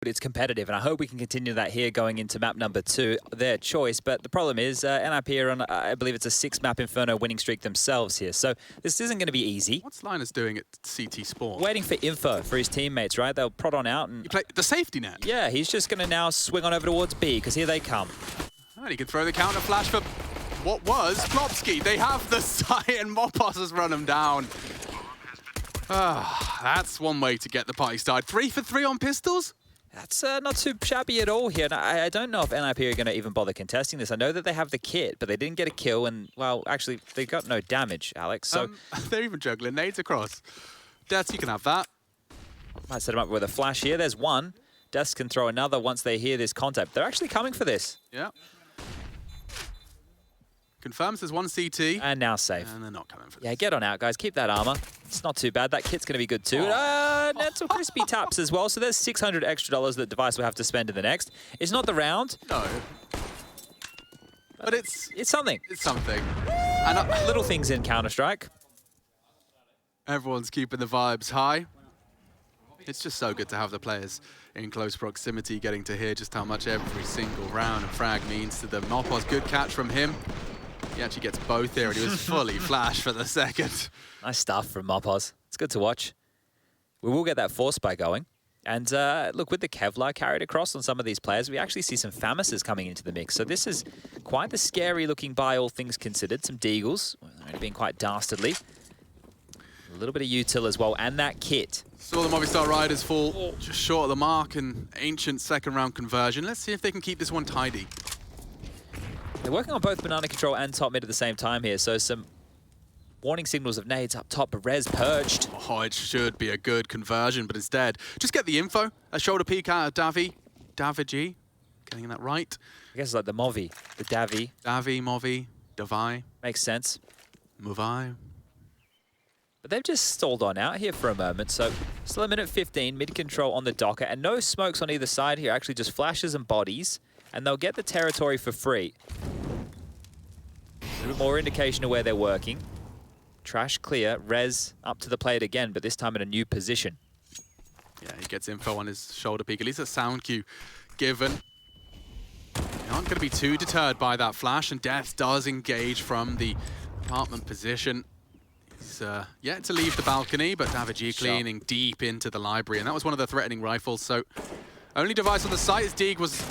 it's competitive, and I hope we can continue that here going into map number 2, their choice. But the problem is, NIP are on, I believe it's a 6-map Inferno winning streak themselves here, so this isn't going to be easy. What's Linus doing at CT Spawn? Waiting for info for his teammates, right? They'll prod on out. And you play the safety net? Yeah, he's just going to now swing on over towards B, because here they come. And he can throw the counter flash for what was Plopsky. They have the sight, and Mopos has run him down. That's one way to get the party started. 3 for 3 on pistols? That's not too shabby at all here. And I don't know if NIP are going to even bother contesting this. I know that they have the kit, but they didn't get a kill. And, well, actually, they got no damage, Alex. So they're even juggling nades across. Deaths, you can have that. Might set him up with a flash here. There's one. Deaths can throw another once they hear this contact. They're actually coming for this. Yeah. Confirms there's one CT. And now safe. And they're not coming for this. Yeah, get on out, guys. Keep that armor. It's not too bad. That kit's going to be good too. Netzel crispy taps as well. So there's $600 extra that Device will have to spend in the next. It's not the round. No. But it's something. It's something. And little things in Counter-Strike. Everyone's keeping the vibes high. It's just so good to have the players in close proximity, getting to hear just how much every single round and frag means to them. Mopos, good catch from him. He actually gets both here, and he was fully flashed for the second. Nice stuff from Mopos. It's good to watch. We will get that force spy going. And look, with the Kevlar carried across on some of these players, we actually see some Famises coming into the mix. So this is quite the scary-looking buy, all things considered. Some Deagles, only being quite dastardly. A little bit of util as well, and that kit. Saw the Movistar Riders fall just short of the mark, and Ancient second-round conversion. Let's see if they can keep this one tidy. They're working on both banana control and top mid at the same time here, so some warning signals of nades up top, but Rez perched. Oh, it should be a good conversion, but instead, just get the info. A shoulder peek out of Davi. Davigi, getting that right. I guess it's like the Movi, the Davi. Davi, Movi, Davai. Makes sense. Movai. But they've just stalled on out here for a moment, so still a minute 15, mid-control on the Docker, and no smokes on either side here, actually just flashes and bodies, and they'll get the territory for free. A little bit more indication of where they're working. Trash clear, Rez up to the plate again, but this time in a new position. Yeah, he gets info on his shoulder peek, at least a sound cue given. They aren't going to be too deterred by that flash, and Death does engage from the apartment position. He's yet to leave the balcony, but Davigi cleaning deep into the library, and that was one of the threatening rifles, so only device on the site as Deeg was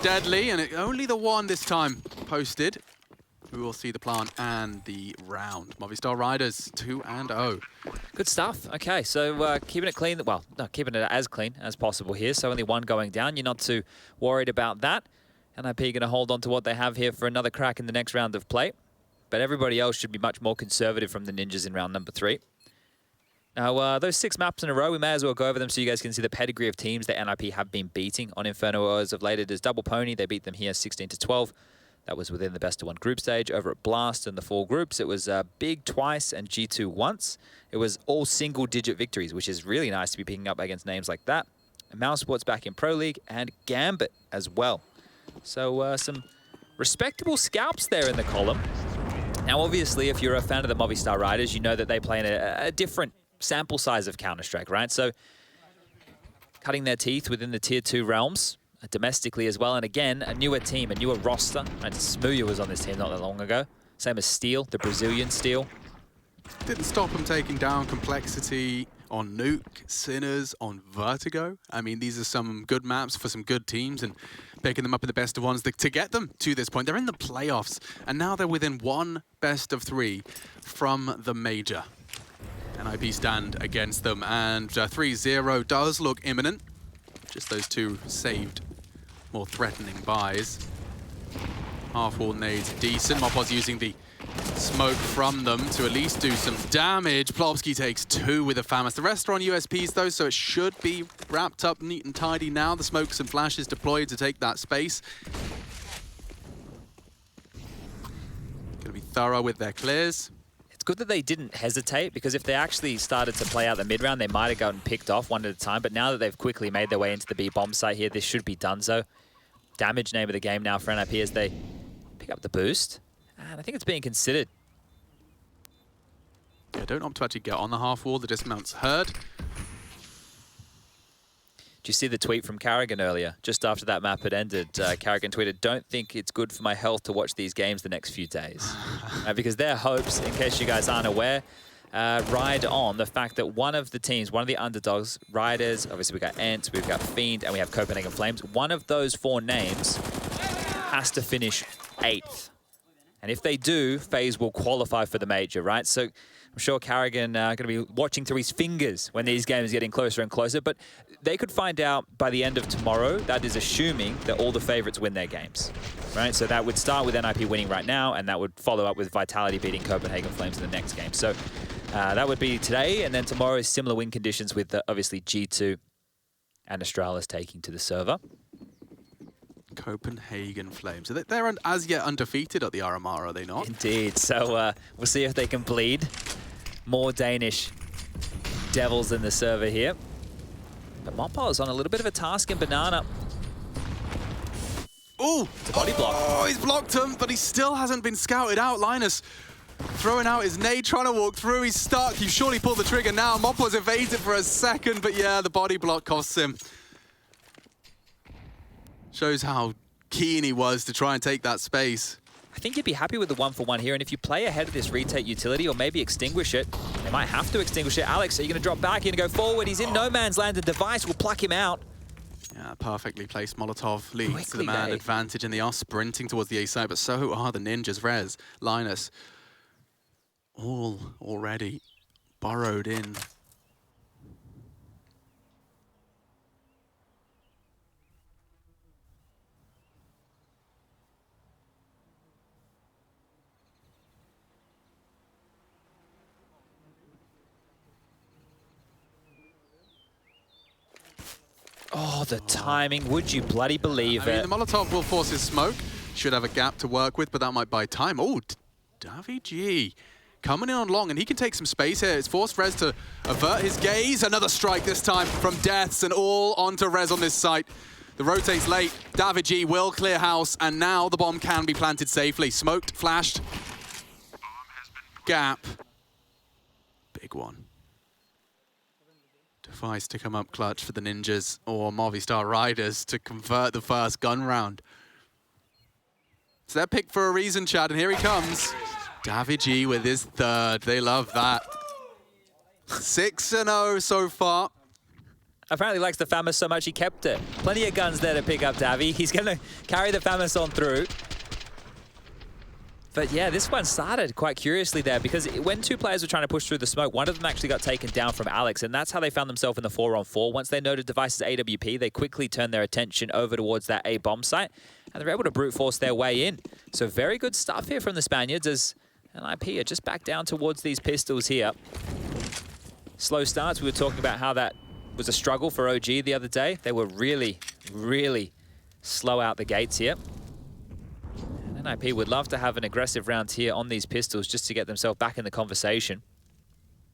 deadly, and only the one this time posted. We will see the plant and the round. Movistar Riders 2-0. Good stuff. Okay, so keeping it clean. Well, no, keeping it as clean as possible here. So only one going down. You're not too worried about that. NIP going to hold on to what they have here for another crack in the next round of play. But everybody else should be much more conservative from the Ninjas in round number 3. Now, those 6 maps in a row, we may as well go over them so you guys can see the pedigree of teams that NIP have been beating on Inferno as of late. It is Double Pony. They beat them here 16-12. That was within the best-of-1 group stage. Over at Blast in the 4 groups, it was Big twice and G2 once. It was all single-digit victories, which is really nice to be picking up against names like that. And Mouse Sports back in Pro League, and Gambit as well. So some respectable scalps there in the column. Now, obviously, if you're a fan of the Movistar Riders, you know that they play in a different sample size of Counter-Strike, right? So cutting their teeth within the Tier 2 realms, domestically as well, and again, a newer team, a newer roster. And Smuya was on this team not that long ago. Same as Steel, the Brazilian Steel. Didn't stop him taking down Complexity on Nuke, Sinners on Vertigo. I mean, these are some good maps for some good teams, and picking them up in the best of ones to get them to this point. They're in the playoffs, and now they're within one best of 3 from the major. NIP stand against them, and 3-0 does look imminent. Just those 2 saved, more threatening buys. Half-wall nades decent. Mopos using the smoke from them to at least do some damage. Plopsky takes 2 with a Famas. The rest are on USPs though, so it should be wrapped up neat and tidy now. The smokes and flashes deployed to take that space. Gonna be thorough with their clears. Good that they didn't hesitate, because if they actually started to play out the mid-round, they might have gotten picked off one at a time. But now that they've quickly made their way into the B-bomb site here, this should be done so. Damage name of the game now for NIP as they pick up the boost. And I think it's being considered. Yeah, don't opt to actually get on the half wall. The dismount's heard. Did you see the tweet from Carrigan earlier? Just after that map had ended, Carrigan tweeted, "Don't think it's good for my health to watch these games the next few days." Because their hopes, in case you guys aren't aware, ride on the fact that one of the teams, one of the underdogs, Riders, obviously we've got Ents, we've got Fiend, and we have Copenhagen Flames. One of those 4 names has to finish 8th. And if they do, FaZe will qualify for the major, right? So I'm sure Carrigan going to be watching through his fingers when these games are getting closer and closer. But they could find out by the end of tomorrow. That is assuming that all the favorites win their games, right? So that would start with NIP winning right now, and that would follow up with Vitality beating Copenhagen Flames in the next game. So that would be today, and then tomorrow is similar win conditions with obviously G2 and Astralis taking to the server. Copenhagen Flames. So they're as yet undefeated at the RMR, are they not? Indeed. So we'll see if they can bleed more Danish devils in the server here. But Moppo is on a little bit of a task in Banana. Ooh! It's a body block. Oh, he's blocked him, but he still hasn't been scouted out. Linus throwing out his nade, trying to walk through. He's stuck. He surely pulled the trigger now. Moppo's evaded for a second, but yeah, the body block costs him. Shows how keen he was to try and take that space. I think you'd be happy with the 1-for-1 here, and if you play ahead of this retake utility or maybe extinguish it, they might have to extinguish it. Alex, are you going to drop back? You're going to go forward. He's in no man's land. The device will pluck him out. Yeah, perfectly placed Molotov leads to the man advantage, and they are sprinting towards the A side, but so are the ninjas. Rez, Linus, all already burrowed in. Oh, the timing. Would you bloody believe it? The Molotov will force his smoke. Should have a gap to work with, but that might buy time. Oh, Davi G coming in on long, and he can take some space here. It's forced Rez to avert his gaze. Another strike this time from Deaths, and all onto Rez on this site. The rotate's late. Davi G will clear house, and now the bomb can be planted safely. Smoked, flashed. Gap. Big one. Device to come up clutch for the ninjas or Movistar Riders to convert the first gun round. So they're picked for a reason, Chad, and here he comes. Davi G with his 3rd. They love that. 6-0 so far. Apparently likes the FAMAS so much he kept it. Plenty of guns there to pick up Davi. He's going to carry the FAMAS on through. But yeah, this one started quite curiously there, because when 2 players were trying to push through the smoke, one of them actually got taken down from Alex, and that's how they found themselves in the 4-on-4. Once they noted Device's AWP, they quickly turned their attention over towards that A bomb site, and they're able to brute force their way in. So very good stuff here from the Spaniards, as NIP are just back down towards these pistols here. Slow starts. We were talking about how that was a struggle for OG the other day. They were really, really slow out the gates here. NIP would love to have an aggressive round here on these pistols just to get themselves back in the conversation.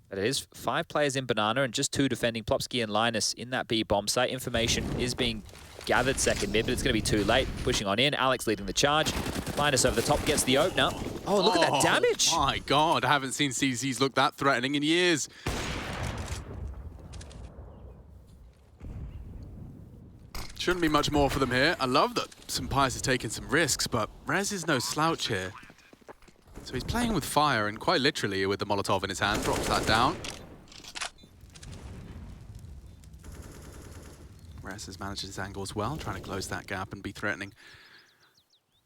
But it is 5 players in Banana and just 2 defending Plopsky and Linus in that B bomb site. Information is being gathered second mid, but it's going to be too late. Pushing on in, Alex leading the charge. Linus over the top gets the opener. Oh, look at that damage. Oh my God, I haven't seen CZs look that threatening in years. Shouldn't be much more for them here. I love that Sampai's is taking some risks, but Rez is no slouch here. So he's playing with fire, and quite literally with the Molotov in his hand, drops that down. Rez has managed his angle as well, trying to close that gap and be threatening.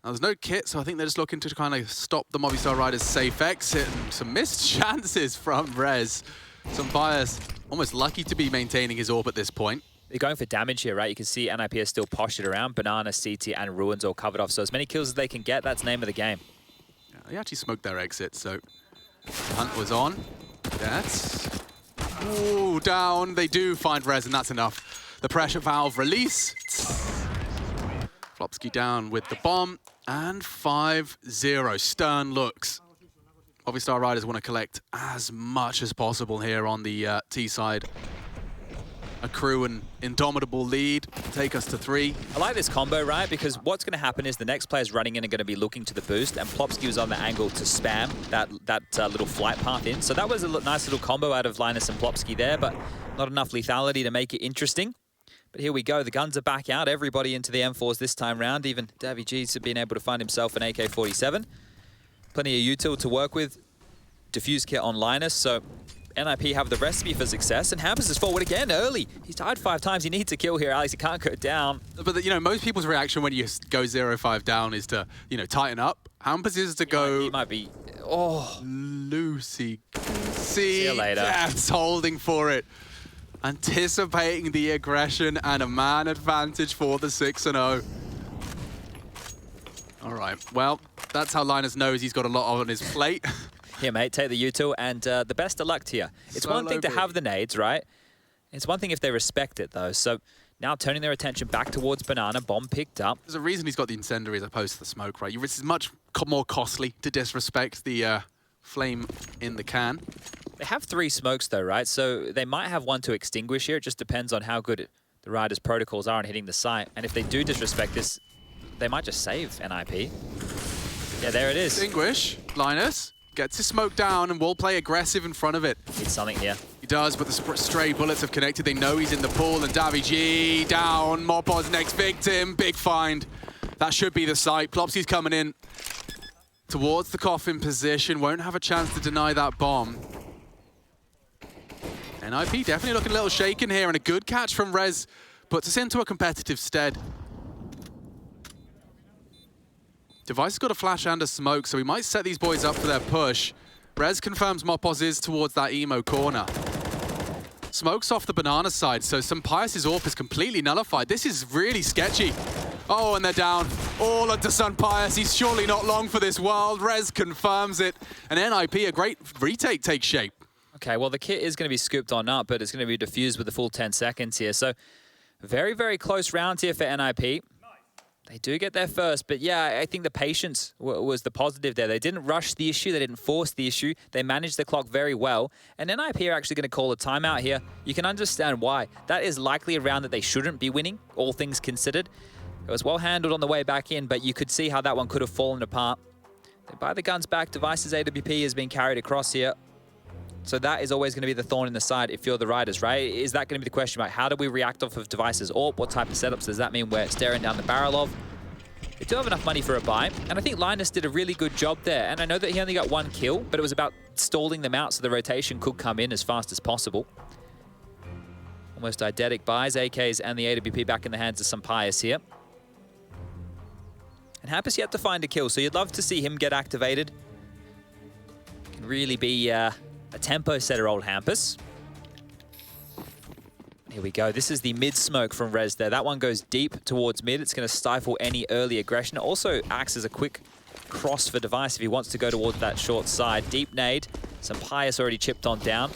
Now, there's no kit, so I think they're just looking to kind of stop the Movistar Riders' safe exit, and some missed chances from Rez. Sampai's almost lucky to be maintaining his AWP at this point. They're going for damage here, right? You can see NIP is still postured around. Banana, CT, and Ruins all covered off. So as many kills as they can get, that's the name of the game. Yeah, they actually smoked their exit, so Hunt was on. That's... Ooh, down. They do find Rez, and that's enough. The pressure valve release. Flopsky down with the bomb, and 5-0. Stern looks. Movistar Riders want to collect as much as possible here on the T side. Accrue an indomitable lead, take us to 3. I like this combo, right? Because what's going to happen is the next players running in are going to be looking to the boost, and Plopsky was on the angle to spam that little flight path in. So that was a nice little combo out of Linus and Plopsky there, but not enough lethality to make it interesting. But here we go. The guns are back out. Everybody into the M4s this time round. Even Davy G's been able to find himself an AK-47. Plenty of util to work with. Diffuse kit on Linus. So NIP have the recipe for success. And Hampus is forward again early. He's died 5 times. He needs a kill here, Alex. He can't go down. But, you know, most people's reaction when you go 0-5 down is to, you know, tighten up. Hampus is to go... He might be... Oh. Lucy. See you later. That's holding for it. Anticipating the aggression and a man advantage for the 6-0. All right, well, that's how Linus knows he's got a lot on his plate. Here, mate, take the util, and the best of luck to you. It's one thing to have the nades, right? It's one thing if they respect it, though. So now turning their attention back towards Banana, bomb picked up. There's a reason he's got the incendiary as opposed to the smoke, right? It's much more costly to disrespect the flame in the can. They have 3 smokes, though, right? So they might have one to extinguish here. It just depends on how good the Riders' protocols are on hitting the site. And if they do disrespect this, they might just save NIP. Yeah, there it is. Extinguish. Linus gets his smoke down and will play aggressive in front of it. Needs something here. He does, but the stray bullets have connected. They know he's in the pool, and Davy G down. Mopo's next victim. Big find. That should be the site. Plopsy's coming in towards the coffin position. Won't have a chance to deny that bomb. NIP definitely looking a little shaken here, and a good catch from Rez puts us into a competitive stead. Device has got a flash and a smoke, so we might set these boys up for their push. Rez confirms Mopos is towards that emo corner. Smoke's off the Banana side, so Sampaius' AWP is completely nullified. This is really sketchy. Oh, and they're down. All onto Sampaius. He's surely not long for this world. Rez confirms it. And NIP, a great retake takes shape. Okay, well, the kit is going to be scooped on up, but it's going to be diffused with the full 10 seconds here. So very, very close rounds here for NIP. They do get there first, but yeah, I think the patience was the positive there. They didn't rush the issue. They didn't force the issue. They managed the clock very well. And NIP are actually going to call a timeout here. You can understand why. That is likely a round that they shouldn't be winning, all things considered. It was well handled on the way back in, but you could see how that one could have fallen apart. They buy the guns back. Device's AWP has been carried across here. So that is always going to be the thorn in the side if you're the Riders, right? Is that going to be the question, right? How do we react off of Device's AWP? What type of setups does that mean we're staring down the barrel of? They do have enough money for a buy, and I think Linus did a really good job there. And I know that he only got 1 kill, but it was about stalling them out so the rotation could come in as fast as possible. Almost eidetic buys, AKs and the AWP back in the hands of Sampaius here. And Hampus yet to find a kill, so you'd love to see him get activated. Can really be a tempo setter, old Hampus. Here we go. This is the mid smoke from Rez there. That one goes deep towards mid. It's going to stifle any early aggression. It also acts as a quick cross for Device if he wants to go towards that short side. Deep nade. Sampaius already chipped on down.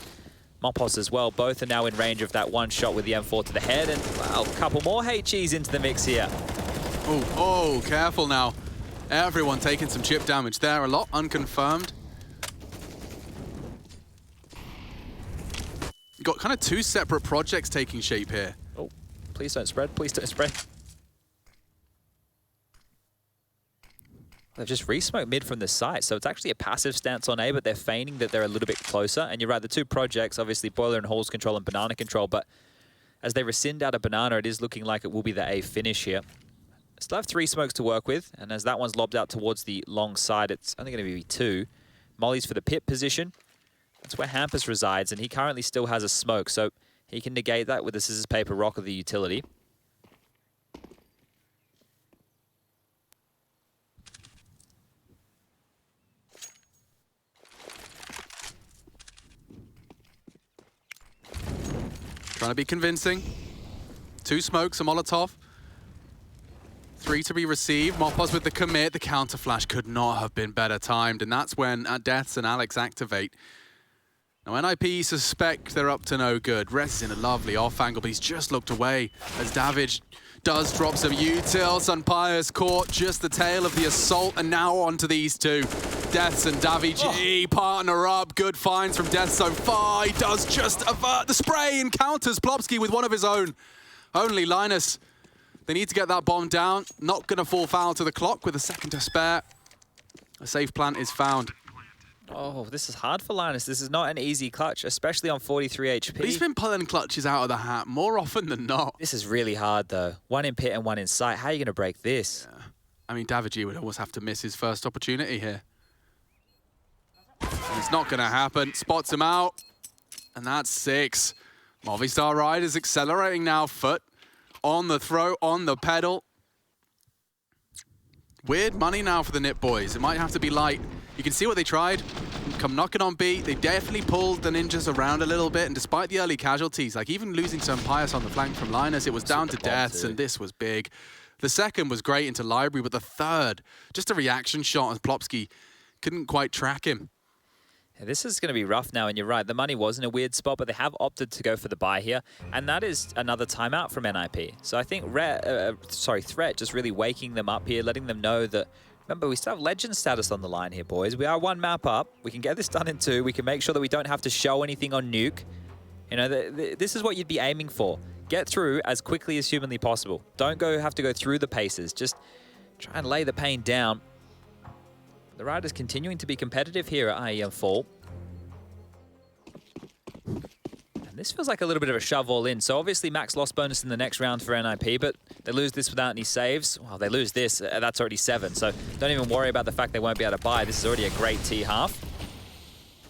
Mopos as well. Both are now in range of that one shot with the M4 to the head. And, well, a couple more HEs into the mix here. Oh, careful now. Everyone taking some chip damage there. A lot unconfirmed. You've got kind of 2 separate projects taking shape here. Oh, please don't spread. Please don't spread. They've just re-smoked mid from the site, so it's actually a passive stance on A, but they're feigning that they're a little bit closer. And you're right, the 2 projects, obviously Boiler and Halls control and Banana control, but as they rescind out of Banana, it is looking like it will be the A finish here. Still have 3 smokes to work with, and as that one's lobbed out towards the long side, it's only going to be 2. Molly's for the pit position. That's where Hampus resides, and he currently still has a smoke, so he can negate that with the scissors, paper, rock of the utility. Trying to be convincing. 2 smokes, a Molotov. 3 to be received. Mopos with the commit. The counter flash could not have been better timed, and that's when Deaths and Alex activate. Now, NIP suspect they're up to no good. Rez is in a lovely off angle, but he's just looked away as Davidge does drop some util. Sampaius caught just the tail of the assault, and now on to these 2. Deaths and Davy G partner up. Good finds from Death so far. He does just avert the spray and counters Plopsky with one of his own. Only Linus. They need to get that bomb down. Not going to fall foul to the clock with a second to spare. A safe plant is found. Oh, this is hard for Linus. This is not an easy clutch, especially on 43 HP. But he's been pulling clutches out of the hat more often than not. This is really hard, though. One in pit and one in sight. How are you going to break this? Yeah. I mean, Davide would always have to miss his first opportunity here. And it's not going to happen. Spots him out. And that's 6. Movistar Riders accelerating now. Foot on the throw, on the pedal. Weird money now for the Nip boys. It might have to be light. You can see what they tried. Come knocking on B. They definitely pulled the Ninjas around a little bit. And despite the early casualties, like even losing some Pyjamas on the flank from Linus, it was down to deaths. And this was big. The second was great into Library, but the third, just a reaction shot as Plopsky couldn't quite track him. Yeah, this is going to be rough now, and you're right. The money was in a weird spot, but they have opted to go for the buy here. And that is another timeout from NIP. So I think Threat just really waking them up here, letting them know that, remember, we still have legend status on the line here, boys. We are 1 map up. We can get this done in 2. We can make sure that we don't have to show anything on Nuke. You know, this is what you'd be aiming for. Get through as quickly as humanly possible. Don't have to go through the paces. Just try and lay the pain down. The Riders continuing to be competitive here at IEM Fall. And this feels like a little bit of a shove all in. So obviously max loss bonus in the next round for NIP, but they lose this without any saves. Well, they lose this, that's already 7. So don't even worry about the fact they won't be able to buy. This is already a great T-half.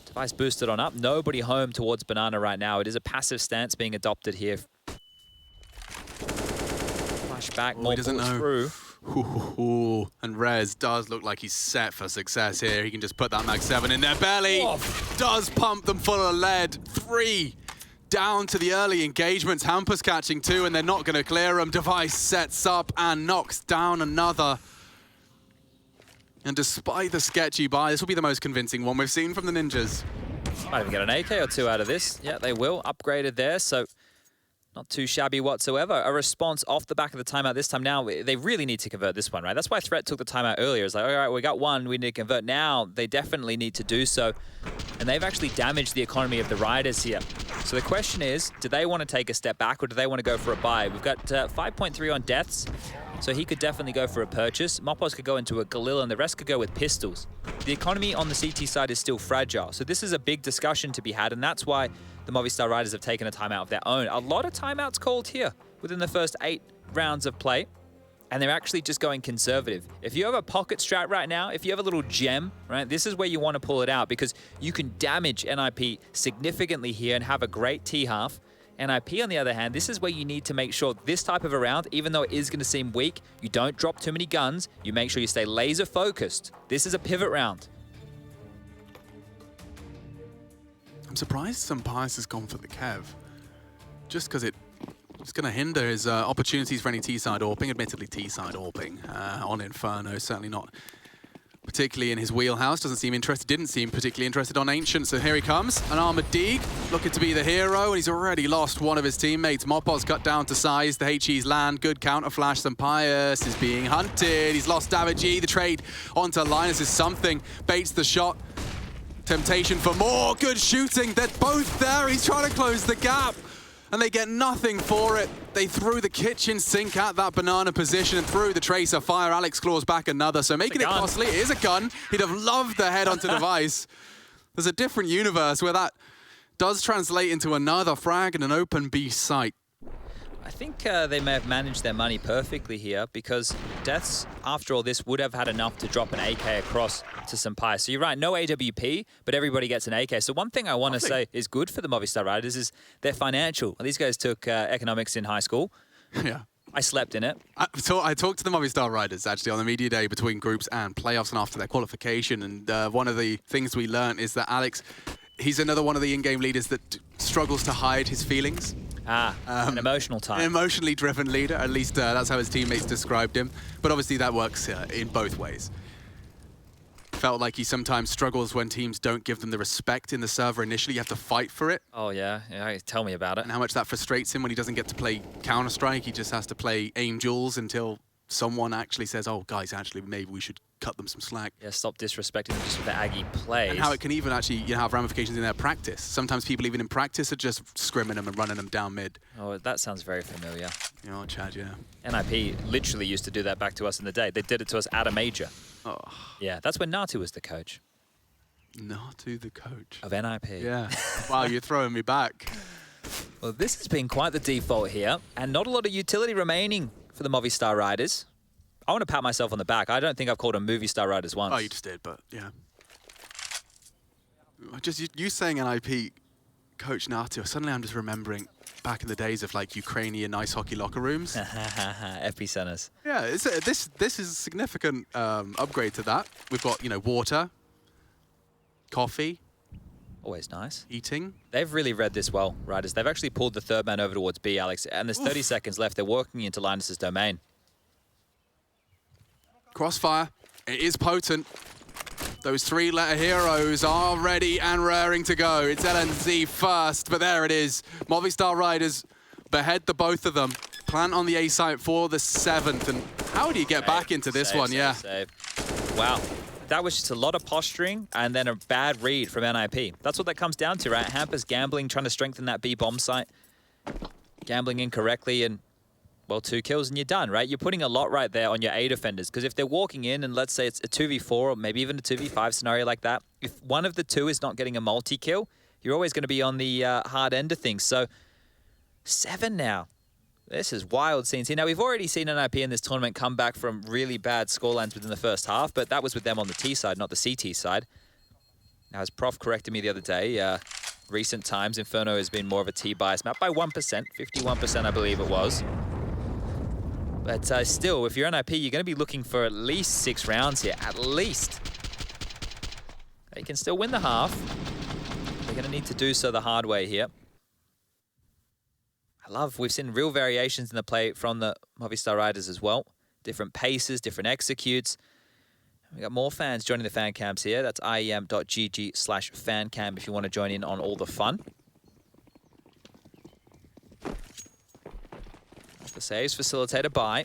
Device boosted on up. Nobody home towards Banana right now. It is a passive stance being adopted here. Flashback, more bullets through. Ooh, and Rez does look like he's set for success here. He can just put that Mag 7 in their belly. Whoa. Does pump them full of lead. 3 down to the early engagements. Hampus catching 2, and they're not going to clear them. Device sets up and knocks down another. And despite the sketchy buy, this will be the most convincing one we've seen from the Ninjas. Might even get an AK or 2 out of this. Yeah, they will. Upgraded there, so not too shabby whatsoever. A response off the back of the timeout this time. Now, they really need to convert this one, right? That's why Threat took the timeout earlier. It's like, all right, we got 1, we need to convert. Now, they definitely need to do so. And they've actually damaged the economy of the Riders here. So the question is, do they want to take a step back or do they want to go for a buy? We've got 5.3 on deaths, so he could definitely go for a purchase. Mopos could go into a Galil and the rest could go with pistols. The economy on the CT side is still fragile, so this is a big discussion to be had, and that's why the Movistar Riders have taken a timeout of their own. A lot of timeouts called here within the first 8 rounds of play, and they're actually just going conservative. If you have a pocket strat right now, if you have a little gem, right, this is where you want to pull it out because you can damage NIP significantly here and have a great T-half. NIP, on the other hand, this is where you need to make sure this type of a round, even though it is going to seem weak, you don't drop too many guns, you make sure you stay laser focused. This is a pivot round. I'm surprised Sampais has gone for the Kev. Just because it's going to hinder his opportunities for any T-side AWPing. Admittedly, T-side AWPing on Inferno, certainly not particularly in his wheelhouse. Didn't seem particularly interested on Ancient. So here he comes, an Armored Deeg, looking to be the hero, and he's already lost one of his teammates. Mopos cut down to size, the HEs land, good counter flash. Sampais is being hunted. He's lost Davide. The trade onto Linus is something. Baits the shot. Temptation for more. Good shooting. They're both there. He's trying to close the gap. And they get nothing for it. They threw the kitchen sink at that banana position and threw the tracer fire. Alex claws back another, so making it costly. It is a gun. He'd have loved the head onto Device. There's a different universe where that does translate into another frag and an open B site. I think they may have managed their money perfectly here because Deaths, after all this, would have had enough to drop an AK across to Sampais. So you're right, no AWP, but everybody gets an AK. So one thing I want to say is good for the Movistar Riders is they're financial. These guys took economics in high school. Yeah. I slept in it. I talked to the Movistar Riders, actually, on the media day between groups and playoffs and after their qualification. And one of the things we learned is that Alex, he's another one of the in-game leaders that struggles to hide his feelings. An emotional type. An emotionally driven leader, at least that's how his teammates described him. But obviously that works in both ways. Felt like he sometimes struggles when teams don't give them the respect in the server initially. You have to fight for it. Oh, yeah. Tell me about it. And how much that frustrates him when he doesn't get to play Counter-Strike. He just has to play aim duels until someone actually says, oh, guys, actually, maybe we should cut them some slack. Yeah, stop disrespecting them just with the Aggie plays. And how it can even actually have ramifications in their practice. Sometimes people even in practice are just scrimming them and running them down mid. Oh, that sounds very familiar. You know, Chad, yeah. NIP literally used to do that back to us in the day. They did it to us at a major. Oh. Yeah, that's when Natu was the coach. Not to the coach. Of NIP. Yeah. Wow, you're throwing me back. Well, this has been quite the default here, and not a lot of utility remaining for the Movistar Riders. I want to pat myself on the back. I don't think I've called them Movistar Riders once. Oh, you just did, but yeah. Just you saying NIP coach Nato, suddenly I'm just remembering back in the days of like Ukrainian ice hockey locker rooms. Epicenters. Yeah, this is a significant upgrade to that. We've got, water, coffee. Always nice. Eating. They've really read this well, Riders. They've actually pulled the third man over towards B, Alex, and there's 30 seconds left. They're working into Linus's domain. Crossfire. It is potent. Those three-letter heroes are ready and raring to go. It's LNZ first, but there it is. Movistar Riders behead the both of them. Plant on the A site for the 7th. And how do you get back into this one? Save. Wow. That was just a lot of posturing and then a bad read from NIP. That's what that comes down to, right? Hampus gambling, trying to strengthen that B bomb site. Gambling incorrectly and, well, 2 kills and you're done, right? You're putting a lot right there on your A defenders because if they're walking in and let's say it's a 2v4 or maybe even a 2v5 scenario like that, if one of the two is not getting a multi-kill, you're always going to be on the hard end of things. So 7 now. This is wild scenes here. Now, we've already seen NIP in this tournament come back from really bad scorelines within the first half, but that was with them on the T side, not the CT side. Now, as Prof corrected me the other day, recent times, Inferno has been more of a T-bias map by 1%, 51% I believe it was. But still, if you're NIP, you're going to be looking for at least 6 rounds here, at least. They can still win the half. They're going to need to do so the hard way here. We've seen real variations in the play from the Movistar Riders as well. Different paces, different executes. We got more fans joining the fan cams here. That's iem.gg/fancam if you want to join in on all the fun. The saves facilitated by,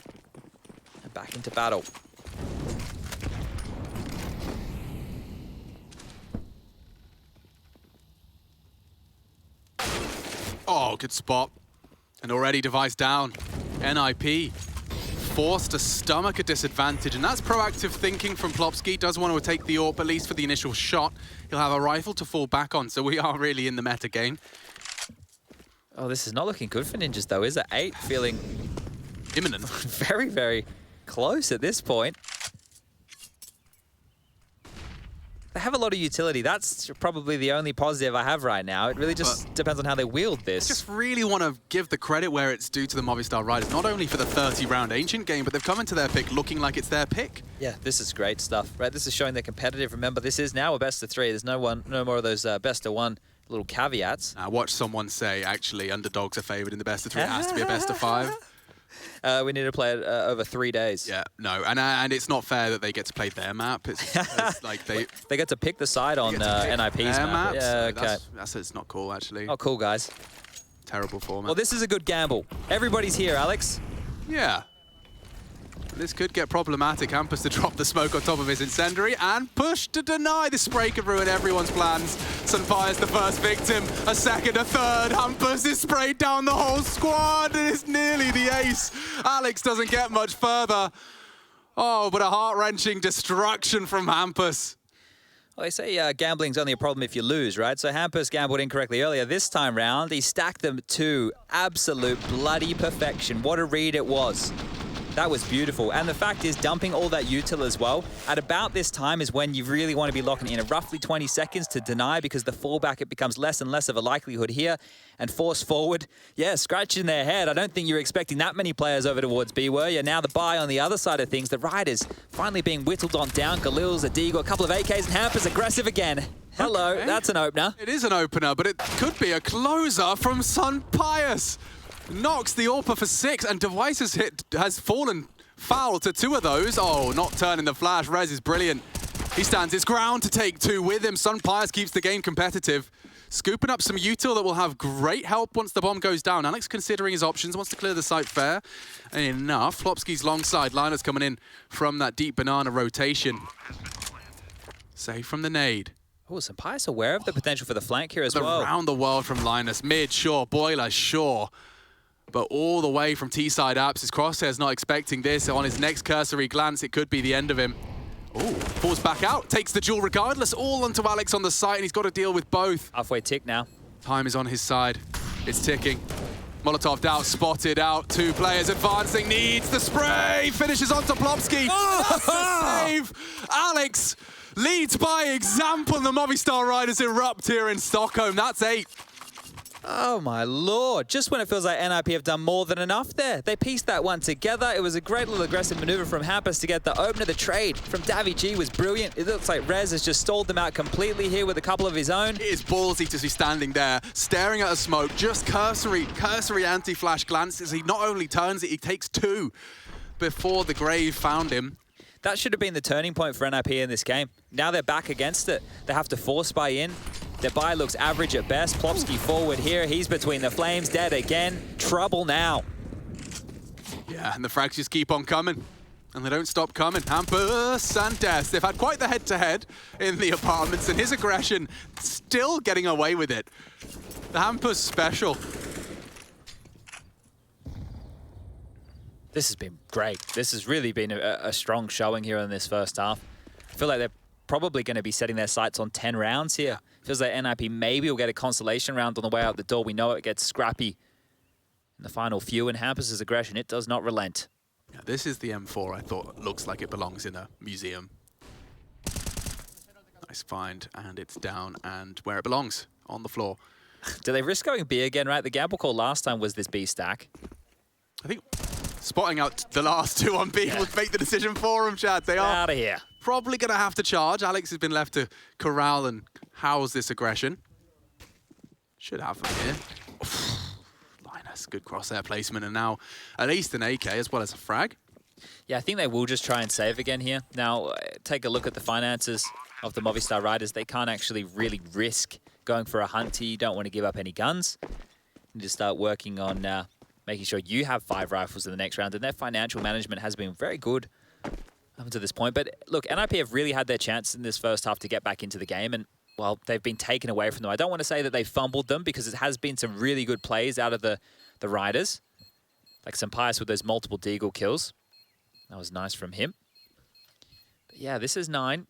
and back into battle. Oh, good spot. And already device down. NIP forced to stomach a disadvantage, and that's proactive thinking from Plopsky. Does want to take the AWP, at least for the initial shot. He'll have a rifle to fall back on, so we are really in the meta game. Oh, this is not looking good for Ninjas, though, is it? 8 feeling imminent. Very, very close at this point. They have a lot of utility. That's probably the only positive I have right now. It really just depends on how they wield this. I just really want to give the credit where it's due to the Movistar Riders, not only for the 30-round Ancient game, but they've come into their pick looking like it's their pick. Yeah, this is great stuff, right? This is showing they're competitive. Remember, this is now a best of 3. There's no more of those best of 1 little caveats. I watched someone say, actually, underdogs are favored in the best of 3. It has to be a best of 5. We need to play it over 3 days. Yeah, no, and it's not fair that they get to play their map. It's like they get to pick the side on NIP's map. Yeah, so okay. It's not cool, actually. Oh, cool, guys. Terrible format. Well, this is a good gamble. Everybody's here, Alex. Yeah. This could get problematic. Hampus to drop the smoke on top of his incendiary and push to deny. The spray could ruin everyone's plans. Sunfire's the first victim, a second, a third. Hampus is sprayed down the whole squad and it's nearly the ace. Alex doesn't get much further. Oh, but a heart-wrenching destruction from Hampus. Well, they say gambling's only a problem if you lose, right? So Hampus gambled incorrectly earlier. This time round, he stacked them to absolute bloody perfection. What a read it was. That was beautiful. And the fact is, dumping all that util as well, at about this time is when you really want to be locking in roughly 20 seconds to deny, because the fallback, it becomes less and less of a likelihood here. And force forward, yeah, scratching their head. I don't think you're expecting that many players over towards B, were you? Now the buy on the other side of things, the Riders finally being whittled on down. Galil's, a Deagle, a couple of AKs, and Hampus aggressive again. Hello, okay. That's an opener. It is an opener, but it could be a closer from Sun Pius. Knocks the AWPer for 6, and Device's hit has fallen foul to 2 of those. Oh, not turning the flash. Rez is brilliant. He stands his ground to take 2 with him. Sun Pius keeps the game competitive. Scooping up some util that will have great help once the bomb goes down. Alex considering his options, wants to clear the site fair. And enough. Flopsky's long side. Liners coming in from that deep banana rotation. Save from the nade. Oh, Sun Pius aware of the potential for the flank here as well. Around the world from Linus. Mid, sure. Boiler, sure. But all the way from T-side apps, his Crosshair's not expecting this. On his next cursory glance, it could be the end of him. Oh, falls back out, takes the duel regardless, all onto Alex on the site, and he's got to deal with both. Halfway tick now. Time is on his side. It's ticking. Molotov out, spotted out. 2 players advancing, needs the spray. Finishes onto Plopsky. That's the save. Alex leads by example. The Movistar Riders erupt here in Stockholm. That's 8. Oh my lord, just when it feels like NIP have done more than enough there. They pieced that one together. It was a great little aggressive maneuver from Hampus to get the opener. The trade from Davy G was brilliant. It looks like Rez has just stalled them out completely here with a couple of his own. It is ballsy to see standing there, staring at a smoke, just cursory anti-flash glances. He not only turns it, he takes 2 before the grave found him. That should have been the turning point for NIP in this game. Now they're back against it. They have to force buy in. Their buy looks average at best. Plopsky forward here. He's between the flames, dead again. Trouble now. Yeah, and the frags just keep on coming. And they don't stop coming. Hampus and Death. They've had quite the head-to-head in the apartments, and his aggression still getting away with it. The Hampus special. This has been great. This has really been a strong showing here in this first half. I feel like they're probably going to be setting their sights on 10 rounds here. Feels like NIP maybe will get a consolation round on the way out the door. We know it gets scrappy in the final few, and Hampus' aggression, it does not relent. Yeah, this is the M4 I thought looks like it belongs in a museum. Nice find, and it's down and where it belongs, on the floor. Do they risk going B again, right? The gamble call last time was this B stack. I think spotting out the last 2 on B would make the decision for them, Chad. They are out of here. Probably going to have to charge. Alex has been left to corral and house this aggression. Should have him here. Linus, good crosshair placement, and now at least an AK as well as a frag. Yeah, I think they will just try and save again here. Now, take a look at the finances of the Movistar Riders. They can't actually really risk going for a hunt here. You don't want to give up any guns. You just start working on making sure you have 5 rifles in the next round, and their financial management has been very good up to this point. But look, NIP have really had their chance in this first half to get back into the game, and well, they've been taken away from them. I don't want to say that they fumbled them, because it has been some really good plays out of the Riders, like Sampaius with those multiple deagle kills. That was nice from him. But yeah, this is 9.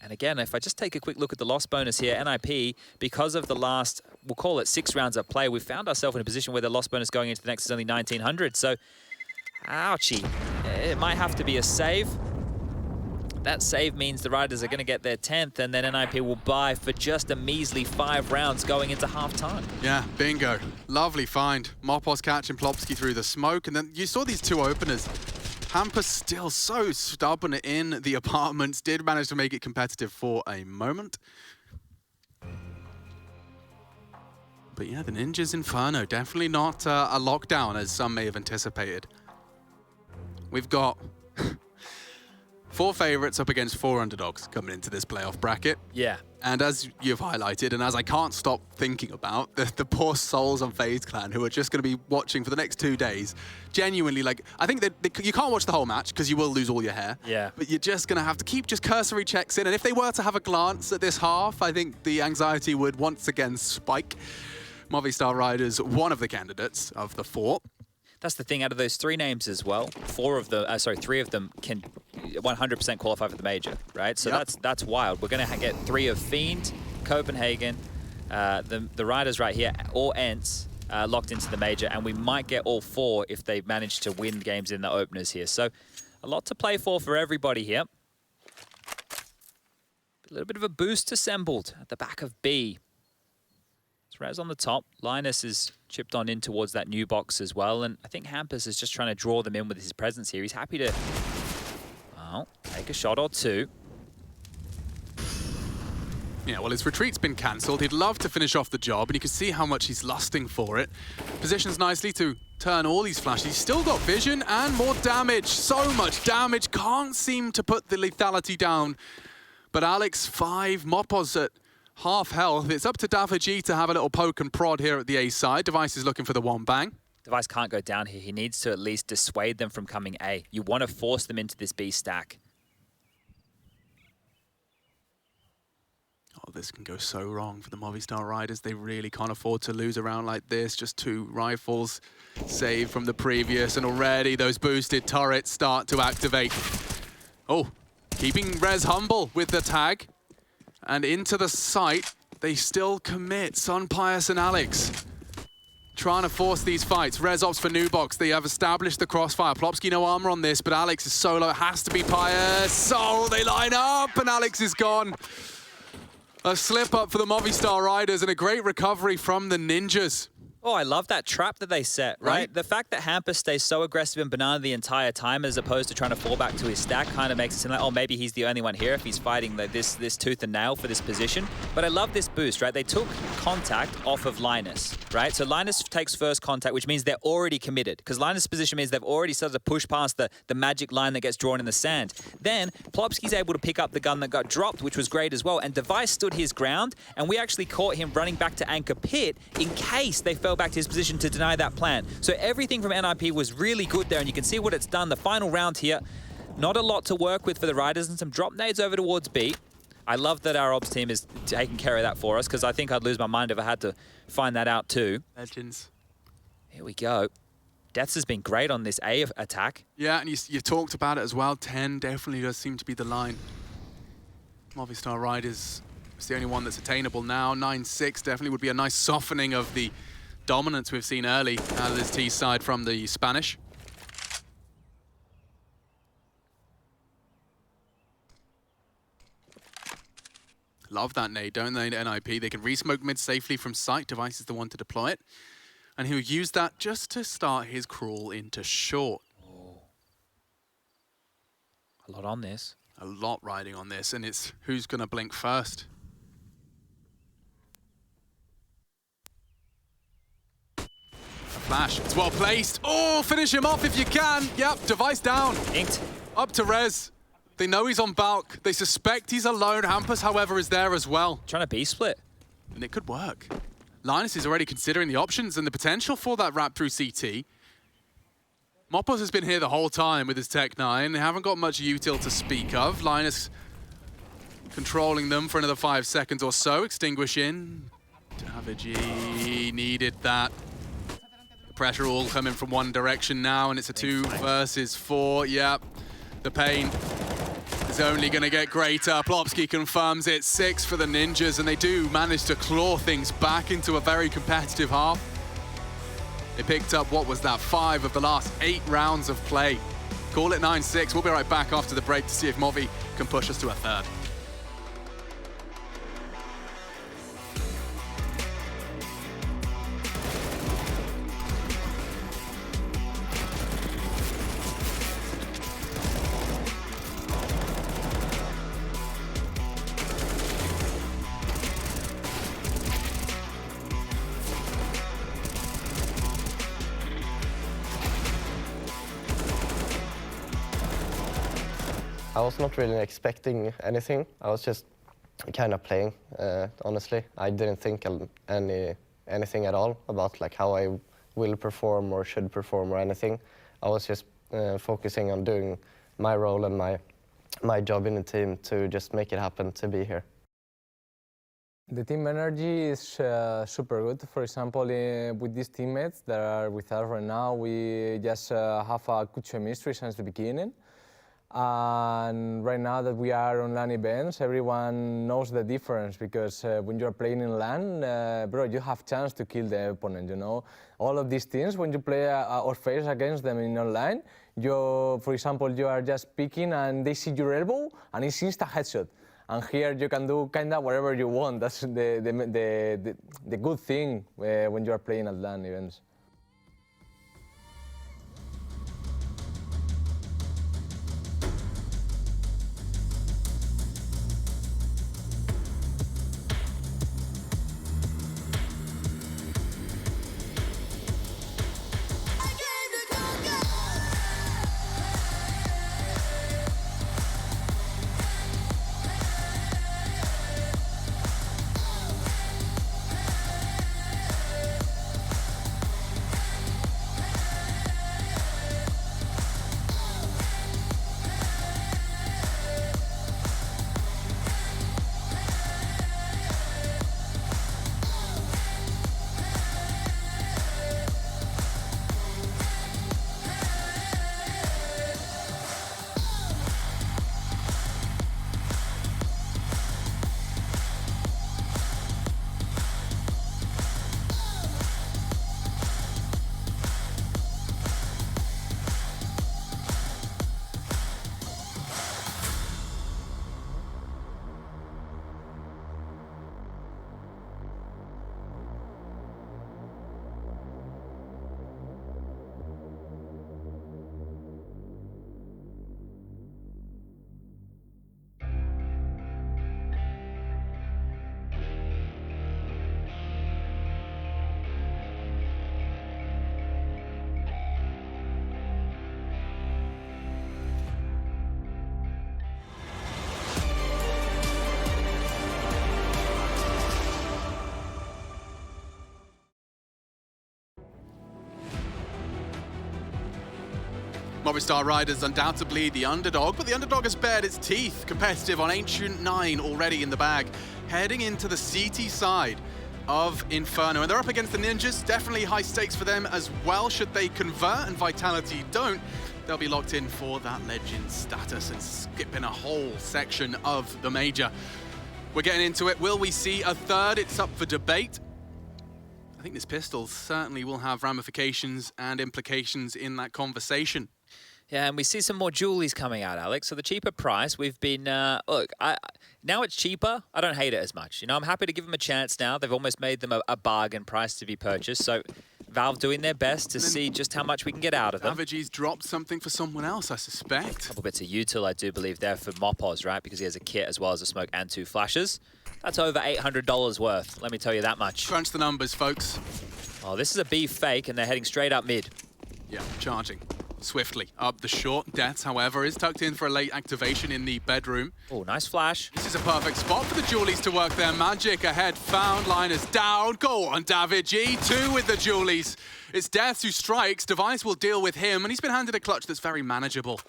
And again, if I just take a quick look at the loss bonus here, NIP, because of the last, we'll call it 6 rounds of play, we found ourselves in a position where the loss bonus going into the next is only 1,900. So, ouchie. It might have to be a save. That save means the Riders are going to get their 10th, and then NIP will buy for just a measly 5 rounds going into half-time. Yeah, bingo. Lovely find. Mopos catching Plopsky through the smoke, and then you saw these 2 openers. Hampus still so stubborn in the apartments, did manage to make it competitive for a moment. But yeah, the Ninja's Inferno, definitely not a lockdown as some may have anticipated. We've got 4 favorites up against 4 underdogs coming into this playoff bracket. Yeah. And as you've highlighted, and as I can't stop thinking about, the poor souls on FaZe Clan who are just going to be watching for the next 2 days, genuinely, like, I think that you can't watch the whole match because you will lose all your hair. Yeah. But you're just going to have to keep just cursory checks in. And if they were to have a glance at this half, I think the anxiety would once again spike. Movistar Riders, one of the candidates of the 4. That's the thing, out of those 3 names as well, 3 of them can 100% qualify for the major, right? So yep. that's wild. We're going to get 3 of Fiend, Copenhagen, the Riders right here, or Ents locked into the major, and we might get all 4 if they manage to win games in the openers here. So a lot to play for everybody here. A little bit of a boost assembled at the back of B. Raz on the top. Linus is chipped on in towards that new box as well, and I think Hampus is just trying to draw them in with his presence here. He's happy to, well, take a shot or 2. Yeah, well, his retreat's been cancelled. He'd love to finish off the job, and you can see how much he's lusting for it. Positions nicely to turn all these flashes. He's still got vision and more damage. So much damage. Can't seem to put the lethality down. But Alex, 5. Mopos at half health. It's up to Davaji to have a little poke and prod here at the A side. Device is looking for the 1 bang. Device can't go down here. He needs to at least dissuade them from coming A. You want to force them into this B stack. Oh, this can go so wrong for the Movistar Riders. They really can't afford to lose a round like this. Just 2 rifles saved from the previous, and already those boosted turrets start to activate. Oh, Keeping Rez humble with the tag. And into the site, they still commit. Sun, Pius, and Alex. Trying to force these fights. Rez opts for Nubox. They have established the crossfire. Plopsky no armor on this, but Alex is solo. It has to be Pius. Oh, they line up, and Alex is gone. A slip up for the Movistar Riders and a great recovery from the Ninjas. Oh, I love that trap that they set, right? The fact that Hamper stays so aggressive and Banana the entire time as opposed to trying to fall back to his stack kind of makes it seem like, oh, maybe he's the only one here if he's fighting this tooth and nail for this position. But I love this boost, right? They took contact off of Linus, right? So Linus takes first contact, which means they're already committed because Linus' position means they've already started to push past the magic line that gets drawn in the sand. Then Plopsky's able to pick up the gun that got dropped, which was great as well. And Device stood his ground, and we actually caught him running back to Anchor Pit in case they fell back to his position to deny that plan. So everything from NIP was really good there, and you can see what it's done. The final round here, not a lot to work with for the Riders, and some drop nades over towards B. I love that our ops team is taking care of that for us, because I think I'd lose my mind if I had to find that out too. Legends. Here we go. Deaths has been great on this A attack. Yeah, and you talked about it as well. 10 definitely does seem to be the line. Movistar Riders is the only one that's attainable now. 9-6 definitely would be a nice softening of the dominance we've seen early out of this T side from the Spanish. Love that nade, don't they, NIP? They can re-smoke mid safely from sight. Device is the one to deploy it. And he'll use that just to start his crawl into short. Oh. A lot on this. A lot riding on this, and it's who's going to blink first. Flash, it's well placed. Oh, finish him off if you can. Yep, Device down. Inked. Up to Rez. They know he's on bulk. They suspect he's alone. Hampus, however, is there as well. Trying to B-split. And it could work. Linus is already considering the options and the potential for that wrap through CT. Moppos has been here the whole time with his Tech 9. They haven't got much util to speak of. Linus controlling them for another 5 seconds or so. Extinguish in. Davigi needed that. Pressure all coming from one direction now, and it's a 2 versus 4. Yep, the pain is only going to get greater. Plopsky confirms it. 6 for the Ninjas, and they do manage to claw things back into a very competitive half. They picked up, what was that, 5 of the last 8 rounds of play. Call it 9-6. We'll be right back after the break to see if Movi can push us to a third. I was not really expecting anything. I was just kind of playing, honestly. I didn't think anything at all about like how I will perform or should perform or anything. I was just focusing on doing my role and my job in the team to just make it happen to be here. The team energy is super good. For example, with these teammates that are with us right now, we just have a good chemistry since the beginning. And right now that we are on LAN events, everyone knows the difference because when you're playing in LAN, bro, you have chance to kill the opponent, you know. All of these things, when you play or face against them in online, for example, you are just picking and they see your elbow and it's insta headshot. And here you can do kind of whatever you want. That's the good thing when you are playing at LAN events. Movistar Riders undoubtedly the underdog, but the underdog has bared its teeth. Competitive on Ancient 9 already in the bag. Heading into the CT side of Inferno, and they're up against the Ninjas. Definitely high stakes for them as well. Should they convert and Vitality don't, they'll be locked in for that legend status and skipping a whole section of the major. We're getting into it. Will we see a third? It's up for debate. I think this pistol certainly will have ramifications and implications in that conversation. Yeah, and we see some more Julies coming out, Alex. So the cheaper price, we've been, look, now it's cheaper. I don't hate it as much. You know, I'm happy to give them a chance now. They've almost made them a bargain price to be purchased. So Valve doing their best to see just how much we can get out of them. Savage's dropped something for someone else, I suspect. A couple bits of util, I do believe, there for Mopos, right? Because he has a kit as well as a smoke and 2 flashes. That's over $800 worth, let me tell you that much. Crunch the numbers, folks. Oh, this is a B fake, and they're heading straight up mid. Yeah, charging swiftly up the short. Deaths, however, is tucked in for a late activation in the bedroom. Oh, nice flash. This is a perfect spot for the Julies to work their magic. Ahead, found, Linus down. Go on, David G. 2 with the Julies. It's Deaths who strikes. Device will deal with him, and he's been handed a clutch that's very manageable.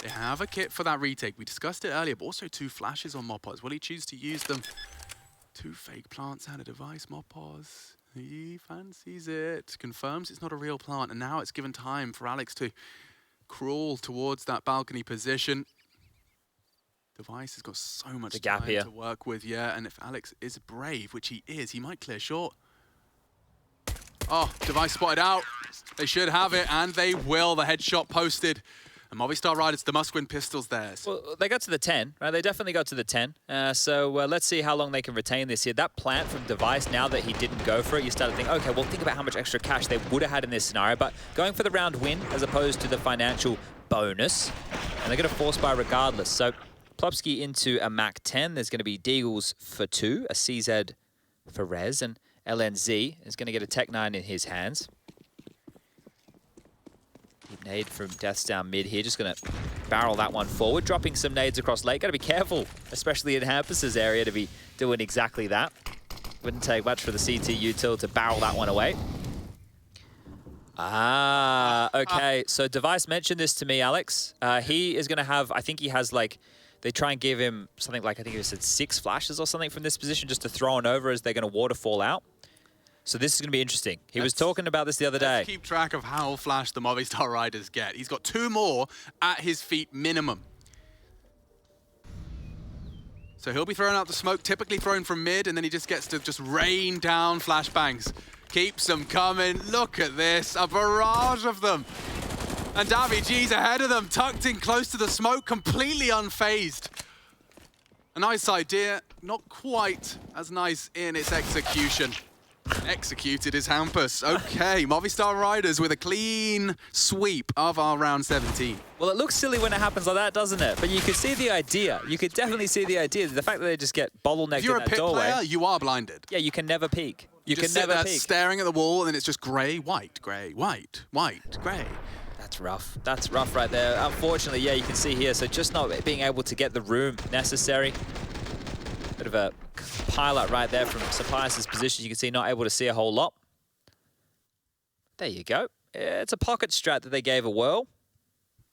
They have a kit for that retake. We discussed it earlier, but also 2 flashes on Mopos. Will he choose to use them? 2 fake plants and a device, Mopos. He fancies it. Confirms it's not a real plant, and now it's given time for Alex to crawl towards that balcony position. Device has got so much time to work with, yeah, and if Alex is brave, which he is, he might clear short. Oh, Device spotted out. They should have it, and they will. The headshot posted. And Movistar Riders, the must-win pistols theirs. Well, they got to the 10, right? They definitely got to the 10. So let's see how long they can retain this here. That plant from Device, now that he didn't go for it, you start to think, okay, well, think about how much extra cash they would have had in this scenario. But going for the round win as opposed to the financial bonus, and they're going to force buy regardless. So Plopsky into a Mac 10. There's going to be Deagles for 2, a CZ for Rez, and LNZ is going to get a Tech 9 in his hands. Nade from Deaths down mid here, just going to barrel that one forward, dropping some nades across late. Got to be careful, especially in Hampus's area, to be doing exactly that. Wouldn't take much for the CT util to barrel that one away. Ah, okay. So Device mentioned this to me, Alex. He is going to have, I think he has like, they try and give him something like, I think he said 6 flashes or something from this position just to throw on over as they're going to waterfall out. So this is going to be interesting. He was talking about this the other day. Let's keep track of how flash the Movistar Riders get. He's got 2 more at his feet minimum. So he'll be throwing out the smoke, typically thrown from mid, and then he just gets to just rain down flashbangs. Keeps them coming. Look at this, a barrage of them. And Davi G's ahead of them, tucked in close to the smoke, completely unfazed. A nice idea, not quite as nice in its execution. Executed is Hampus. Okay, Movistar Riders with a clean sweep of our round 17. Well, it looks silly when it happens like that, doesn't it? But you could see the idea. You could definitely see the idea. The fact that they just get bottlenecked if you're in a that pit doorway. player, you are blinded. Yeah, you can never peek. You can just sit never there peek. staring at the wall, and it's just grey, white, grey, white, white, grey. That's rough. That's rough right there. Unfortunately, yeah, you can see here. So just not being able to get the room necessary. Bit of a pilot right there from Supplius' position. You can see not able to see a whole lot. There you go. It's a pocket strat that they gave a whirl.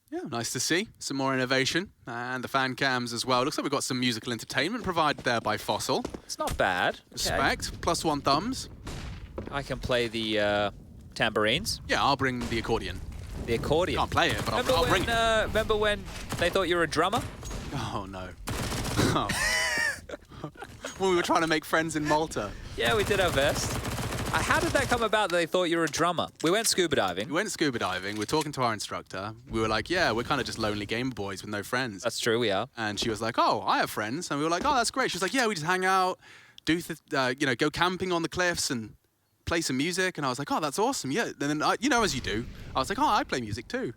Yeah, nice to see. Some more innovation. And the fan cams as well. Looks like we've got some musical entertainment provided there by Fossil. It's not bad. Respect. Okay. +1 thumbs. I can play the tambourines. Yeah, I'll bring the accordion. The accordion? Can't play it, but I'll bring it. Remember when they thought you were a drummer? Oh, no. Oh. When we were trying to make friends in Malta. Yeah, we did our best. How did that come about that they thought you were a drummer? We went scuba diving. We went scuba diving. We're talking to our instructor. We were like, yeah, we're kind of just lonely gamer boys with no friends. That's true, we are. And she was like, oh, I have friends. And we were like, oh, that's great. She was like, yeah, we just hang out, do go camping on the cliffs and play some music. And I was like, oh, that's awesome. Yeah. And then, as you do, I was like, oh, I play music too.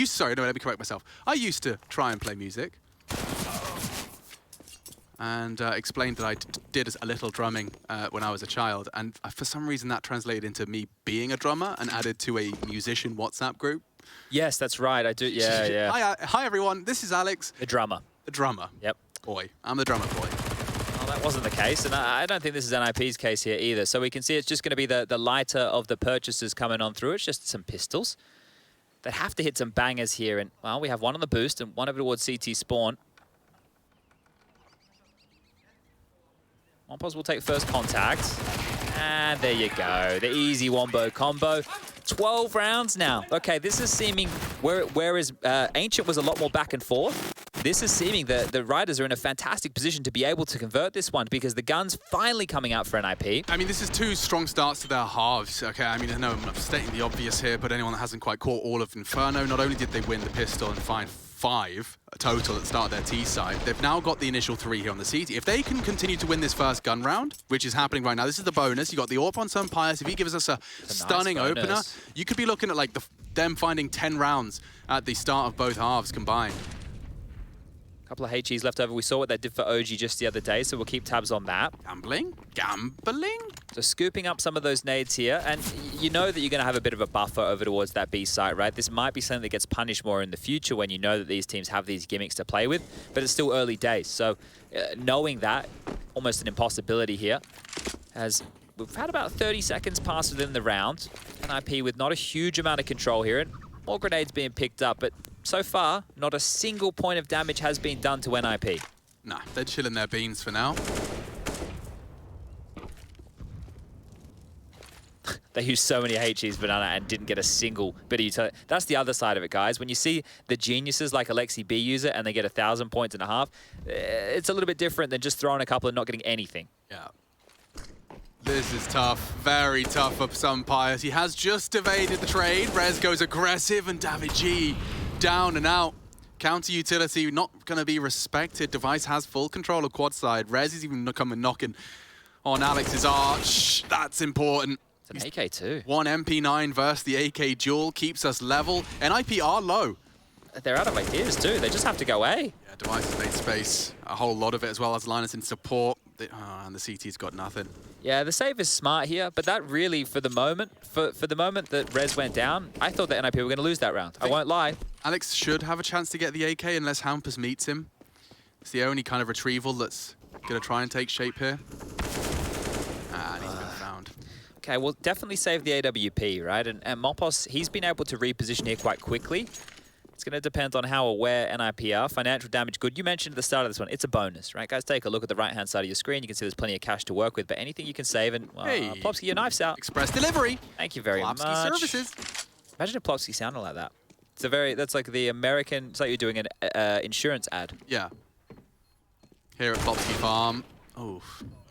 Sorry, no, let me correct myself. I used to try and play music. And explained that I did a little drumming when I was a child. And for some reason, that translated into me being a drummer and added to a musician WhatsApp group. Yes, that's right. I do. Yeah, yeah. Hi, everyone. This is Alex. The drummer. The drummer. Yep. Boy. I'm the drummer boy. Well, that wasn't the case. And I don't think this is NIP's case here either. So we can see it's just going to be the lighter of the purchases coming on through. It's just some pistols. They have to hit some bangers here. And, well, we have one on the boost and one over towards CT spawn. Mompos will take first contact. And there you go. The easy wombo combo. 12 rounds now. Okay, this is seeming, whereas Ancient was a lot more back and forth, this is seeming that the Riders are in a fantastic position to be able to convert this one because the gun's finally coming out for NIP. I mean, this is 2 strong starts to their halves. Okay, I mean, I know I'm stating the obvious here, but anyone that hasn't quite caught all of Inferno, not only did they win the pistol and find 5 total at the start of their T side, they've now got the initial 3 here on the CT. If they can continue to win this first gun round, which is happening right now, this is the bonus. You got the AWP on some Pyjamas. If he gives us a stunning nice opener, you could be looking at like them finding 10 rounds at the start of both halves combined. Couple of HEs left over. We saw what they did for OG just the other day, so we'll keep tabs on that. Gambling. So scooping up some of those nades here, and you know that you're going to have a bit of a buffer over towards that B site, right? This might be something that gets punished more in the future when you know that these teams have these gimmicks to play with, but it's still early days. So knowing that, almost an impossibility here, as we've had about 30 seconds pass within the round. NIP with not a huge amount of control here, and more grenades being picked up, but so far, not a single point of damage has been done to NIP. Nah, they're chilling their beans for now. They used so many HEs, Banana, and didn't get a single bit of utility. That's the other side of it, guys. When you see the geniuses like Alexi B use it and they get 1,000 points and a half, it's a little bit different than just throwing a couple and not getting anything. Yeah. This is tough, very tough for some Pyjamas. He has just evaded the trade. Rez goes aggressive and David G down and out. Counter utility not going to be respected. Device has full control of quad side. Rez is even coming knocking on Alex's arch. That's important. It's an AK too. 1 MP9 versus the AK duel keeps us level. NIP are low. They're out of ideas too. They just have to go A. Yeah, Device has made space. A whole lot of it as well as Linus in support. And the CT's got nothing. Yeah, the save is smart here, but that really, for the moment, for the moment that Rez went down, I thought that NIP were going to lose that round. I won't lie. Alex should have a chance to get the AK unless Hampus meets him. It's the only kind of retrieval that's going to try and take shape here. And he's been found. Okay, well, definitely save the AWP, right? And Mompos, he's been able to reposition here quite quickly. It's going to depend on how aware NIP are. Financial damage, good. You mentioned at the start of this one, it's a bonus, right? Guys, take a look at the right-hand side of your screen. You can see there's plenty of cash to work with, but anything you can save, and Hey. Plopsky, your knife's out. Express delivery. Thank you very Plopsky much. services. Imagine if Plopsky sounded like that. It's a very, that's like the American, it's like you're doing an insurance ad. Yeah. Here at Plopsky Farm. Oh,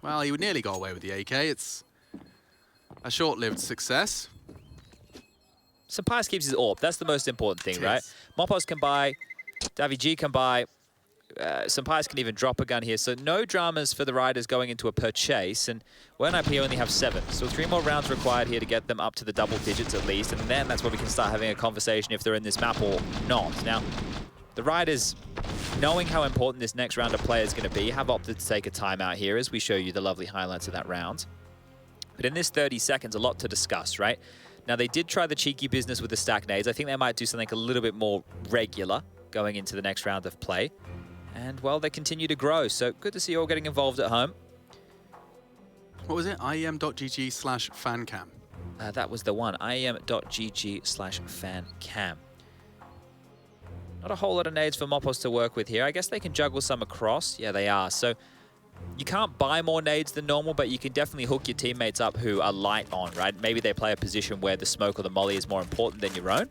well, he would nearly go away with the AK. It's a short-lived success. Sampais keeps his AWP. That's the most important thing, right? Mompos can buy, Davi G can buy, Sampais can even drop a gun here. So no dramas for the Riders going into a purchase. And NIP only have 7. So 3 more rounds required here to get them up to the double digits at least. And then that's where we can start having a conversation if they're in this map or not. Now, the Riders, knowing how important this next round of play is going to be, have opted to take a timeout here as we show you the lovely highlights of that round. But in this 30 seconds, a lot to discuss, right? Now, they did try the cheeky business with the stack nades. I think they might do something a little bit more regular going into the next round of play. And, well, they continue to grow. So good to see you all getting involved at home. What was it? IEM.gg/fancam. That was the one. IEM.gg/fancam. Not a whole lot of nades for Mompos to work with here. I guess they can juggle some across. Yeah, they are. So you can't buy more nades than normal, but you can definitely hook your teammates up who are light on, right? Maybe they play a position where the smoke or the molly is more important than your own.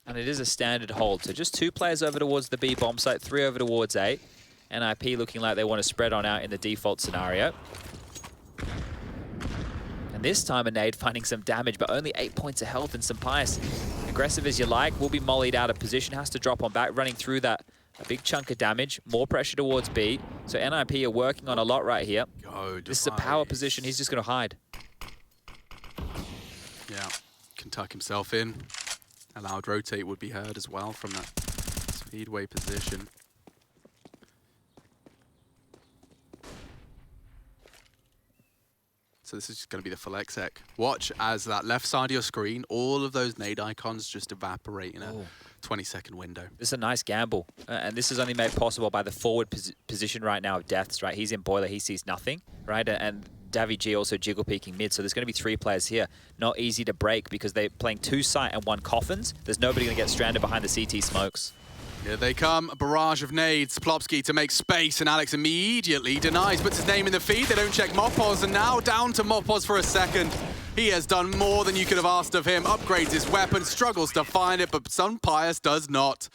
And it is a standard hold. So just 2 players over towards the B bomb site, 3 over towards A. NIP looking like they want to spread on out in the default scenario. And this time a nade finding some damage, but only 8 points of health, and Sampais, aggressive as you like, will be mollied out of position, has to drop on back, running through that a big chunk of damage, more pressure towards B. So NIP are working on a lot right here. This is a power position, he's just going to hide. Yeah, can tuck himself in. A loud rotate would be heard as well from that speedway position. So this is just going to be the full exec. Watch as that left side of your screen, all of those nade icons just evaporate in a 20-second window. This is a nice gamble, and this is only made possible by the forward position right now of Deaths, right? He's in boiler, he sees nothing, right? And Davy G also jiggle peeking mid, so there's going to be 3 players here. Not easy to break because they're playing 2 site and 1 coffins. There's nobody going to get stranded behind the CT smokes. Here they come, a barrage of nades. Plopsky to make space, and Alex immediately denies, puts his name in the feed. They don't check Mopos, and now down to Mopos for a second. He has done more than you could have asked of him. Upgrades his weapon, struggles to find it, but Sunpius does not.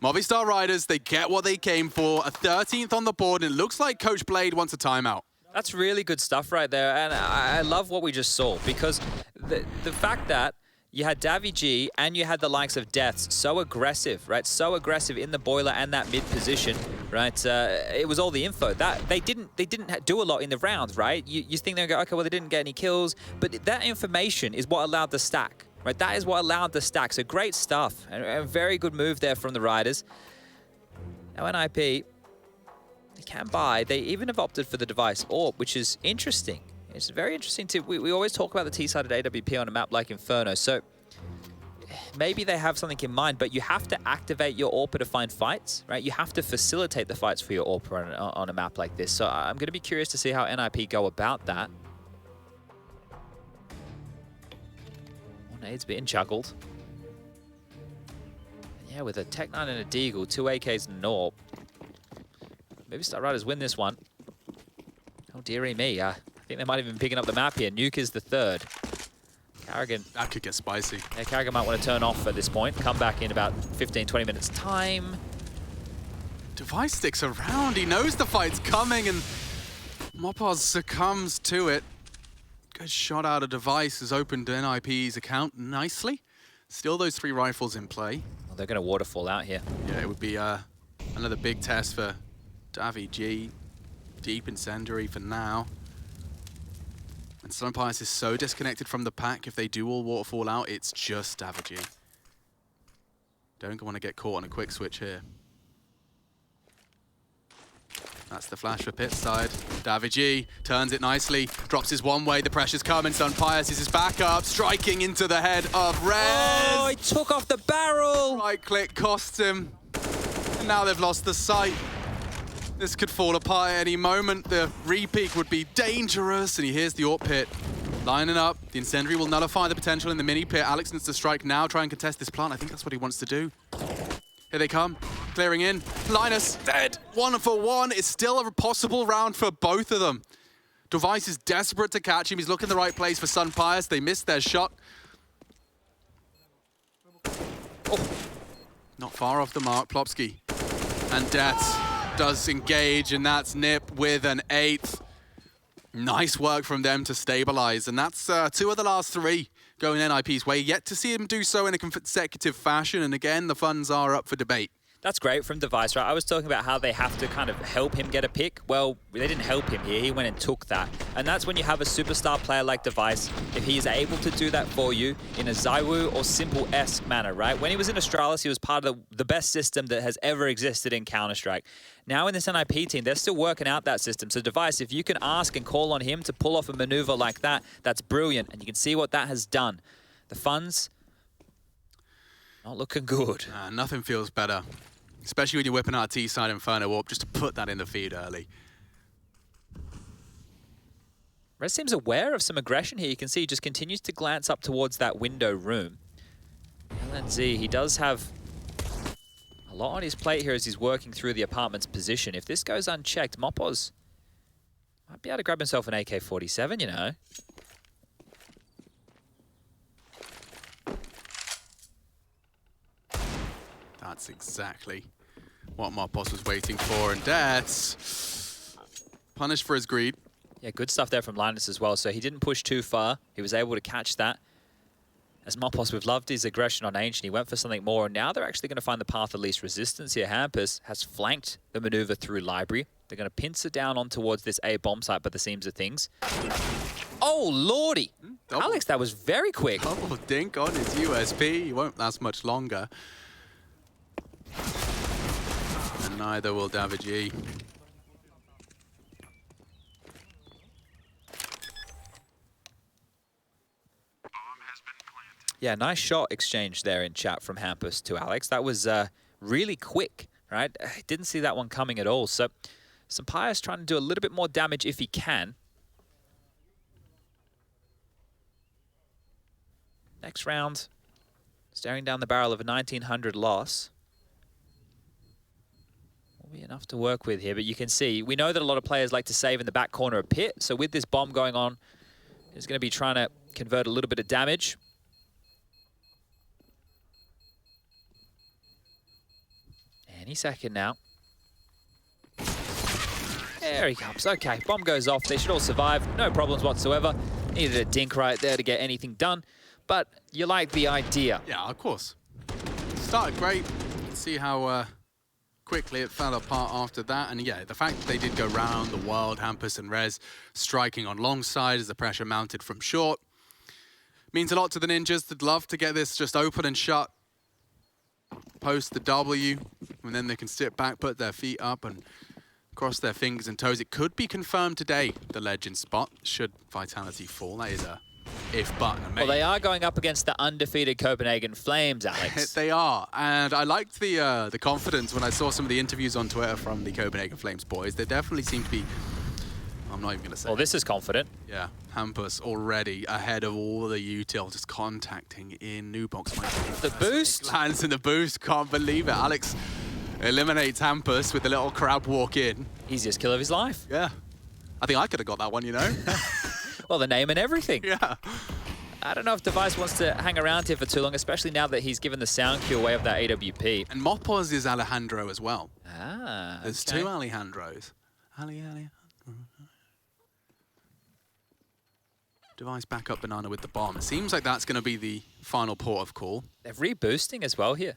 Movistar Riders, they get what they came for. A 13th on the board, and it looks like Coach Blade wants a timeout. That's really good stuff right there, and I love what we just saw, because the fact that you had Davy G and you had the likes of Deaths so aggressive, right? So aggressive in the boiler and that mid position, right? It was all the info. That they didn't do a lot in the rounds, right? You think they're going, okay, well, they didn't get any kills, but that information is what allowed the stack, right? That is what allowed the stack. So great stuff, and a very good move there from the Riders. Now NIP, they can buy. They even have opted for the device AWP, which is interesting. It's very interesting too. We always talk about the T-sided AWP on a map like Inferno, so maybe they have something in mind, but you have to activate your AWP to find fights, right? You have to facilitate the fights for your AWP on a map like this. So I'm going to be curious to see how NIP go about that. One nade's being juggled. Yeah, with a Tech 9 and a Deagle, 2 AKs and an AWP. Movistar Riders win this one. Oh, dearie me. I think they might have been picking up the map here. Nuke is the 3rd. Karrigan. That could get spicy. Yeah, Karrigan might want to turn off at this point. Come back in about 15, 20 minutes time. Device sticks around. He knows the fight's coming, and Mopos succumbs to it. Good shot out of Device has opened NIP's account nicely. Still those 3 rifles in play. Well, they're going to waterfall out here. Yeah, it would be another big test for Davy G. Deep incendiary for now. And Sunpius is so disconnected from the pack. If they do all waterfall out, it's just Davy G. Don't want to get caught on a quick switch here. That's the flash for pit side. Davy G turns it nicely, drops his one way, the pressure's coming. Sunpius is his backup, striking into the head of Rez. Oh, he took off the barrel! Right click costs him. And now they've lost the sight. This could fall apart at any moment. The re-peek would be dangerous, and he hears the AWP pit. Lining up, the incendiary will nullify the potential in the mini pit. Alex needs to strike now, try and contest this plant. I think that's what he wants to do. Here they come, clearing in. Linus dead, 1 for 1. It's still a possible round for both of them. Device is desperate to catch him. He's looking the right place for Sunpius. They missed their shot. Oh, not far off the mark, Plopsky. And Deaths does engage, and that's Nip with an 8th. Nice work from them to stabilize, and that's 2 of the last 3 going NIP's way. Yet to see him do so in a consecutive fashion, and again, the funds are up for debate. That's great from Device, right? I was talking about how they have to kind of help him get a pick. Well, they didn't help him here. He went and took that. And that's when you have a superstar player like Device, if he is able to do that for you in a Zywoo or Simple-esque manner, right? When he was in Astralis, he was part of the best system that has ever existed in Counter-Strike. Now in this NIP team, they're still working out that system. So Device, if you can ask and call on him to pull off a maneuver like that, that's brilliant. And you can see what that has done. The funds, not looking good. Nothing feels better. Especially when you're whipping out a T-side Inferno AWP, just to put that in the feed early. Red seems aware of some aggression here. You can see he just continues to glance up towards that window room. LNZ, he does have a lot on his plate here as he's working through the apartment's position. If this goes unchecked, Mopos might be able to grab himself an AK-47, you know. That's exactly what Mopos was waiting for, and Deaths punished for his greed. Yeah, good stuff there from Linus as well. So he didn't push too far. He was able to catch that. As Mopos, we've loved his aggression on Ancient. He went for something more, and now they're actually going to find the path of least resistance here. Hampus has flanked the maneuver through Library. They're going to pincer down on towards this A bomb site by the seams of things. Oh, lordy! Alex, that was very quick. Double dink on his USP. He won't last much longer. And neither will Davy G. Yeah, nice shot exchange there in chat from Hampus to Alex. That was really quick, right? Didn't see that one coming at all. So Sunpius trying to do a little bit more damage if he can. Next round, staring down the barrel of a 1900 loss. Will be enough to work with here, but you can see, we know that a lot of players like to save in the back corner of pit, so with this bomb going on, he's going to be trying to convert a little bit of damage. Any second now. There he comes. Okay, bomb goes off. They should all survive. No problems whatsoever. Needed a dink right there to get anything done. But you like the idea. Yeah, of course. Started great. See how quickly it fell apart after that. And yeah, the fact that they did go round the world, Hampus and Rez striking on long side as the pressure mounted from short, means a lot to the Ninjas. They'd love to get this just open and shut. Post the W, and then they can sit back, put their feet up, and cross their fingers and toes. It could be confirmed today, the legend spot, should Vitality fall. That is a if button. Well, they are going up against the undefeated Copenhagen Flames, Alex. They are, and I liked the confidence when I saw some of the interviews on Twitter from the Copenhagen Flames boys. They definitely seem to be, I'm not even going to say. Well, this is confident. Yeah, Hampus already ahead of all the util, just contacting in new box. The boost? Lands in the boost, can't believe it. Alex eliminates Hampus with a little crab walk in. Easiest kill of his life. Yeah. I think I could have got that one, you know? Well, the name and everything. Yeah. I don't know if Device wants to hang around here for too long, especially now that he's given the sound cue away of that AWP. And Mopos is Alejandro as well. Ah, There's okay. two Alejandros. Device back up Banana with the bomb. It seems like that's going to be the final port of call. They're reboosting as well here.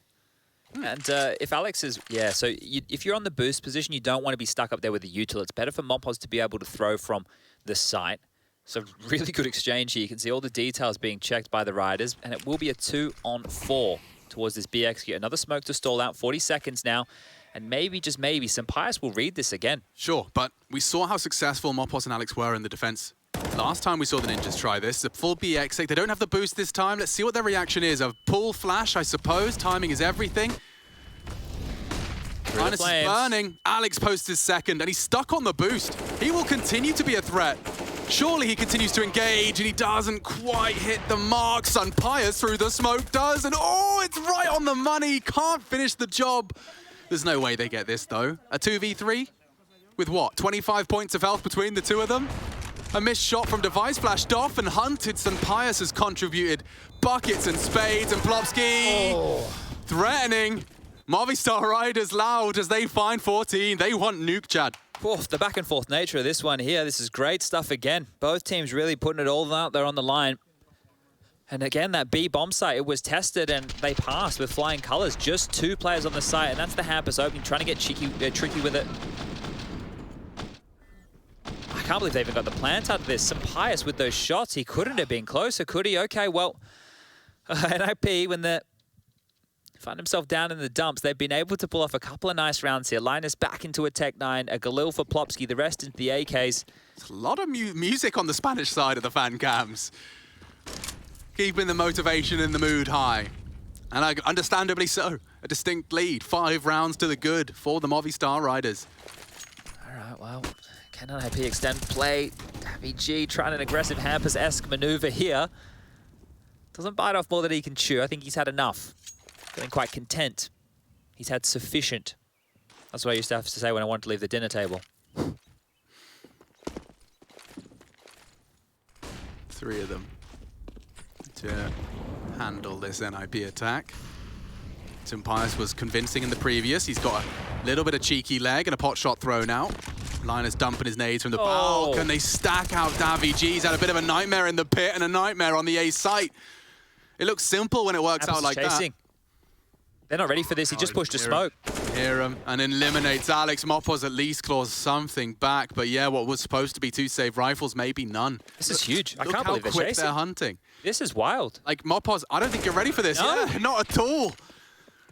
And if Alex is, yeah, so if you're on the boost position, you don't want to be stuck up there with the util. It's better for Mopos to be able to throw from the site. So really good exchange here. You can see all the details being checked by the riders, and it will be a 2-on-4 towards this BX gear. Another smoke to stall out, 40 seconds now, and maybe, just maybe, Sampaias will read this again. Sure, but we saw how successful Mopos and Alex were in the defense. Last time we saw the Ninjas try this, a full BX. They don't have the boost this time. Let's see what their reaction is. A pull flash, I suppose. Timing is everything. Linus is burning. Alex posts his second, and he's stuck on the boost. He will continue to be a threat. Surely he continues to engage, and he doesn't quite hit the mark. Sampaias through the smoke does, and oh, it's right on the money. Can't finish the job. There's no way they get this, though. A 2v3 with what, 25 points of health between the two of them? A missed shot from Device flashed off and hunted. Sampaias has contributed buckets and spades, and Plopsky threatening. Movistar riders loud as they find 14. They want nuke, Chad. Oof, the back and forth nature of this one here. This is great stuff again. Both teams really putting it all out there on the line. And again, that B bomb site, it was tested and they passed with flying colors. Just 2 players on the site, and that's the Hampus opening, trying to get tricky with it. I can't believe they even got the plant out of this. Sampaias with those shots, he couldn't have been closer, could he? Okay, well, NIP, when they find himself down in the dumps, they've been able to pull off a couple of nice rounds here. Linus back into a Tech 9, a Galil for Plopsky, the rest into the AKs. There's a lot of music on the Spanish side of the fan cams. Keeping the motivation and the mood high. And understandably so. A distinct lead. 5 rounds to the good for the Movistar riders. All right, well, can NIP extend play? Davy trying an aggressive Hampus-esque maneuver here. Doesn't bite off more than he can chew. I think he's had enough. Feeling quite content. He's had sufficient. That's what I used to have to say when I wanted to leave the dinner table. 3 of them to handle this NIP attack. Sampaias was convincing in the previous. He's got a little bit of cheeky leg and a pot shot thrown out. Linus dumping his nades from the bulk, and they stack out Davy G. He's had a bit of a nightmare in the pit and a nightmare on the A site. It looks simple when it works out like that. They're not ready for this. He just pushed a smoke. Hear him and eliminates Alex. Mopos at least claws something back. But yeah, what was supposed to be 2 save rifles, maybe none. This is huge. I Look can't how believe they're quick chasing. they're hunting. This is wild. Like Mopos, I don't think you're ready for this. No. Yeah, not at all.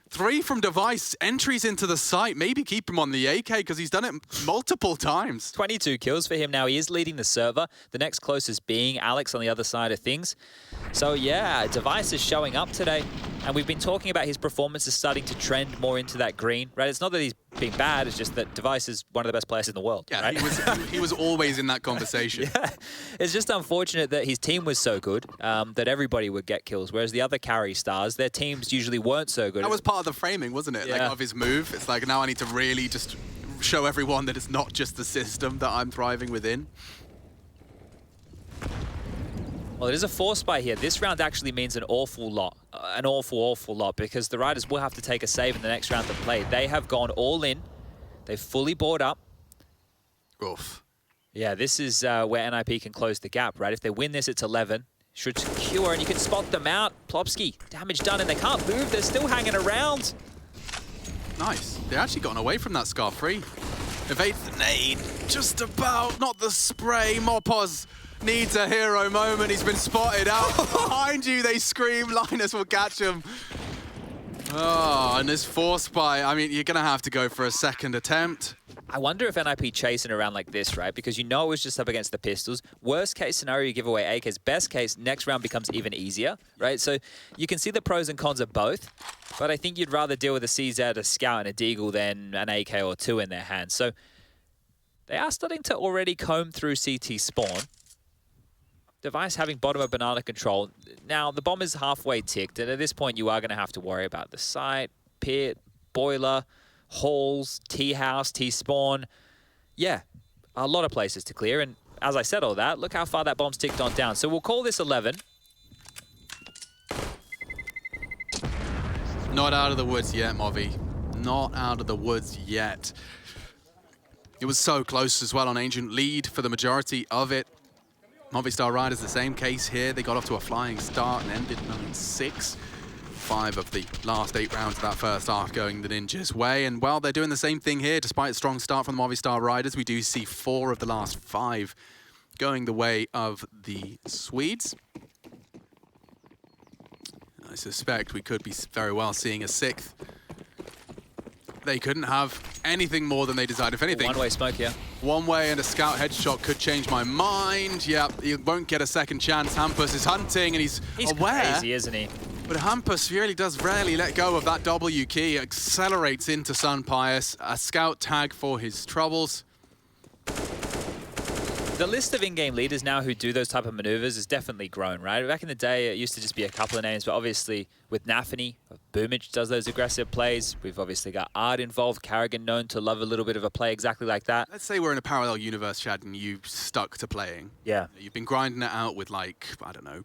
3 from Device, entries into the site. Maybe keep him on the AK because he's done it multiple times. 22 kills for him now. He is leading the server. The next closest being Alex on the other side of things. So yeah, Device is showing up today. And we've been talking about his performances starting to trend more into that green, right? It's not that he's being bad. It's just that Device is one of the best players in the world. Yeah, right? he was always in that conversation. Yeah. It's just unfortunate that his team was so good that everybody would get kills, whereas the other carry stars, their teams usually weren't so good. That was part of the framing, wasn't it? Yeah. Like, of his move. It's like, now I need to really just show everyone that it's not just the system that I'm thriving within. Well, it is a force buy here. This round actually means an awful lot. An awful lot, because the Riders will have to take a save in the next round to play. They have gone all in. They've fully bought up. Oof. Yeah, this is where NIP can close the gap, right? If they win this, it's 11. Should secure, and you can spot them out. Plopsky, damage done, and they can't move. They're still hanging around. Nice. They actually gotten away from that Scar free. Evades the nade. Just about. Not the spray. Mopos needs a hero moment. He's been spotted out. Behind you, they scream. Linus will catch him. Oh, and this force buy. I mean, you're going to have to go for a second attempt. I wonder if NIP chasing around like this, right? Because you know it was just up against the pistols. Worst case scenario, you give away AKs. Best case, next round becomes even easier, right? So you can see the pros and cons of both, but I think you'd rather deal with a CZ, a Scout, and a Deagle than an AK or two in their hands. So they are starting to already comb through CT spawn. Device having bottom of banana control. Now, the bomb is halfway ticked, and at this point, you are going to have to worry about the site, pit, boiler, halls, T-house, T-spawn. Yeah, a lot of places to clear, and as I said all that, look how far that bomb's ticked on down. So we'll call this 11. Not out of the woods yet, Movi. Not out of the woods yet. It was so close as well on Ancient, lead for the majority of it. Movistar Riders, the same case here. They got off to a flying start and ended 9-6. 5 of the last 8 rounds of that first half going the Ninjas' way. And, well, they're doing the same thing here. Despite a strong start from the Movistar Riders, we do see 4 of the last 5 going the way of the Swedes. I suspect we could be very well seeing a 6th. They couldn't have anything more than they desired. If anything, One-way smoke here. One way and a scout headshot could change my mind. Yeah, he won't get a second chance. Hampus is hunting and he's aware. Crazy, isn't he? But Hampus really does rarely let go of that W key. Accelerates into Sun Pius. A scout tag for his troubles. The list of in-game leaders now who do those type of maneuvers has definitely grown, right? Back in the day, it used to just be a couple of names, but obviously with Nafany, Boomage does those aggressive plays. We've obviously got Art involved, Carrigan known to love a little bit of a play exactly like that. Let's say we're in a parallel universe, Chad, and you stuck to playing. Yeah. You've been grinding it out with, like, I don't know,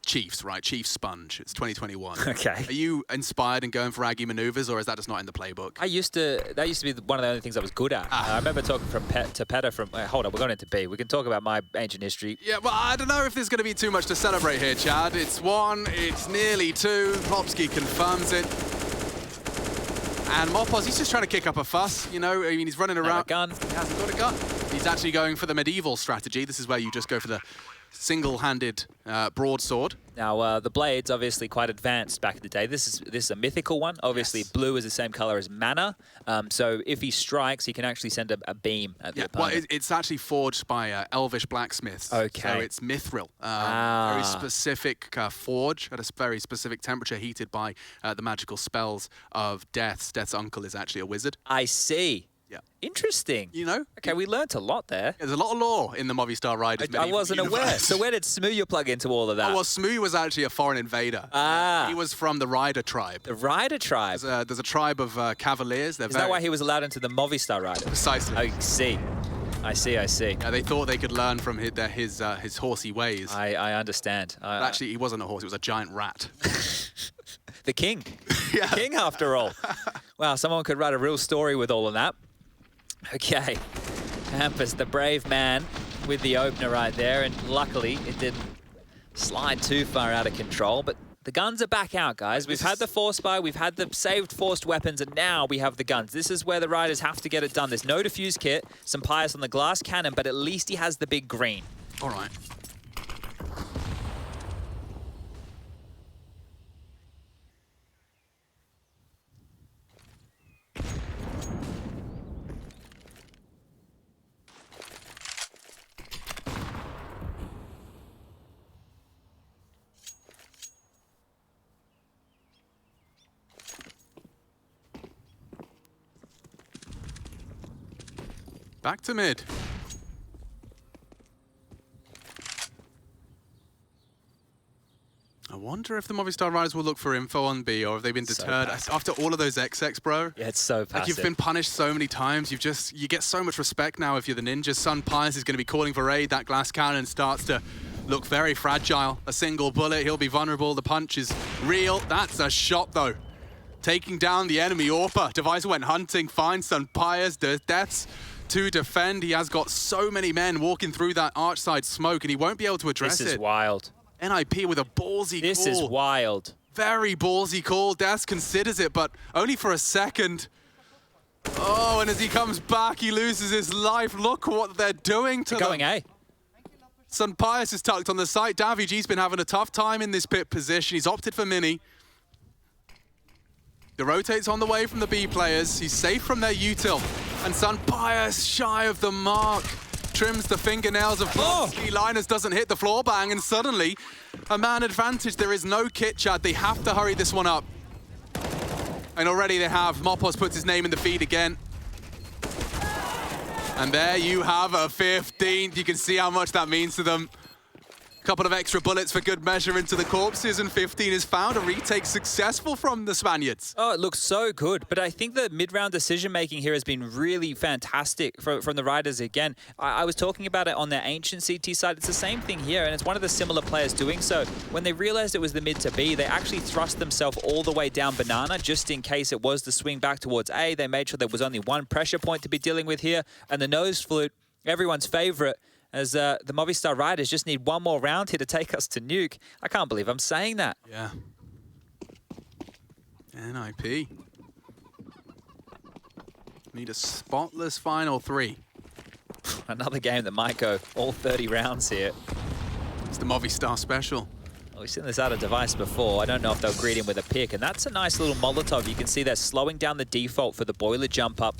Chiefs, right? Chief Sponge. It's 2021. Okay. Are you inspired and going for Aggie maneuvers, or is that just not in the playbook? That used to be one of the only things I was good at. I remember talking from to Peta from, hold on, we're going into B. We can talk about my ancient history. Yeah, well, I don't know if there's going to be too much to celebrate here, Chad. It's 1, it's nearly 2. Plopsky confirms it. And Mopos, he's just trying to kick up a fuss, you know? I mean, he's running around. A gun. He hasn't got a gun. He's actually going for the medieval strategy. This is where you just go for the single-handed broadsword. Now, the blade's obviously quite advanced back in the day. This is a mythical one. Obviously, Yes. blue is the same color as mana. So if he strikes, he can actually send a beam at the Well, opponent. it's actually forged by Elvish blacksmiths. Okay. So it's mithril. Very specific forge at a very specific temperature, heated by the magical spells of Death's. Death's uncle is actually a wizard. I see. Yeah. Interesting. You know? Okay, we learnt a lot there. There's a lot of lore in the Movistar Riders. I wasn't aware. So where did Smooya plug into all of that? Oh, well, Smooya was actually a foreign invader. Ah. He was from the Rider tribe. The Rider tribe. There's a tribe of cavaliers. They're Is that why he was allowed into the Movistar Riders? Precisely. I see. I see. They thought they could learn from his horsey ways. I understand. But actually, he wasn't a horse. He was a giant rat. The king. Yeah. The king, after all. Wow, someone could write a real story with all of that. Okay. Hampus, the brave man, with the opener right there, and luckily it didn't slide too far out of control, but the guns are back out, guys. We've had the force buy, we've had the saved forced weapons, and now we have the guns. This is where the Riders have to get it done. There's no defuse kit, some Pius on the glass cannon, but at least he has the big green. All right. Back to mid. I wonder if the Movistar Riders will look for info on B, or have they been deterred after all of those XX, bro? Yeah, it's so passive. Like, you've been punished so many times. You get so much respect now if you're the ninja. Sun Pyjamas is going to be calling for raid. That glass cannon starts to look very fragile. A single bullet, he'll be vulnerable. The punch is real. That's a shot, though. Taking down the enemy AWPer. Device went hunting, finds Sun Pyjamas. The deaths to defend. He has got so many men walking through that archside smoke, and he won't be able to address it. This is wild. NIP with a ballsy call. This is wild. Very ballsy call. Das considers it, but only for a second. Oh, and as he comes back, he loses his life. Look what they're doing to Going them. A. Sun Pyjamas is tucked on the site. Davig's been having a tough time in this pit position. He's opted for Mini. The rotate's on the way from the B players. He's safe from their util. And Sun Pyjamas shy of the mark. Trims the fingernails of Blonsky. Linus doesn't hit the floor bang, and suddenly a man advantage. There is no kit, Chad. They have to hurry this one up. And already they have. Mopos puts his name in the feed again. And there you have a 15th. You can see how much that means to them. Couple of extra bullets for good measure into the corpses, and 15 is found. A retake successful from the Spaniards. Oh, it looks so good. But I think the mid-round decision-making here has been really fantastic from the Riders again. I was talking about it on their Ancient CT side. It's the same thing here, and it's one of the similar players doing so. When they realized it was the mid to B, they actually thrust themselves all the way down banana, just in case it was the swing back towards A. They made sure there was only one pressure point to be dealing with here, and the nose flute, everyone's favorite, as the Movistar Riders just need one more round here to take us to nuke. I can't believe I'm saying that. Yeah. NIP. Need a spotless final 3. Another game that might go all 30 rounds here. It's the Movistar special. Well, we've seen this out of Device before. I don't know if they'll greet him with a pick, and that's a nice little Molotov. You can see they're slowing down the default for the boiler jump up.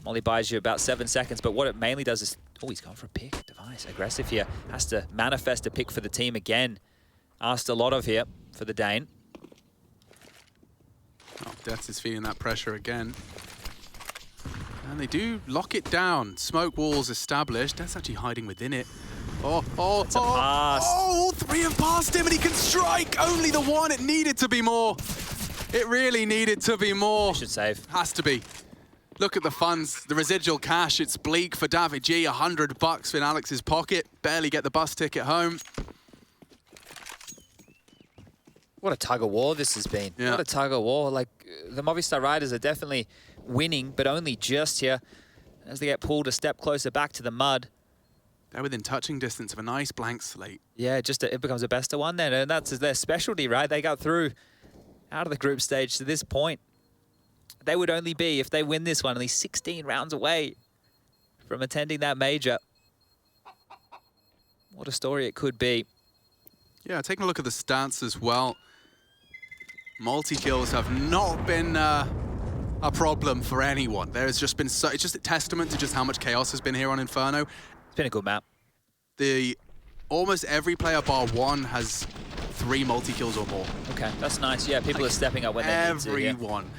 Molly buys you about 7 seconds, but what it mainly does is... Oh, he's gone for a pick. Device, aggressive here. Has to manifest a pick for the team again. Asked a lot of here for the Dane. Oh, Deaths is feeling that pressure again. And they do lock it down. Smoke walls established. Death's actually hiding within it. It's a pass. All 3 have passed him, and he can strike. Only the one. It needed to be more. It really needed to be more. Should save. Has to be. Look at the funds, the residual cash. It's bleak for David G. $100 in Alex's pocket. Barely get the bus ticket home. What a tug of war this has been. Yeah. What a tug of war. Like, the Movistar Riders are definitely winning, but only just here as they get pulled a step closer back to the mud. They're within touching distance of a nice blank slate. Yeah, just it becomes a best of one then, and that's their specialty, right? They got through out of the group stage to this point. They would only be, if they win this one, only 16 rounds away from attending that major. What a story it could be. Yeah, taking a look at the stats as well. Multi-kills have not been a problem for anyone. There's just been so, it's just a testament to just how much chaos has been here on Inferno. It's been a good map. Almost every player bar one has 3 multi-kills or more. Okay, that's nice. Yeah, people are stepping up when they need to. Yeah. Everyone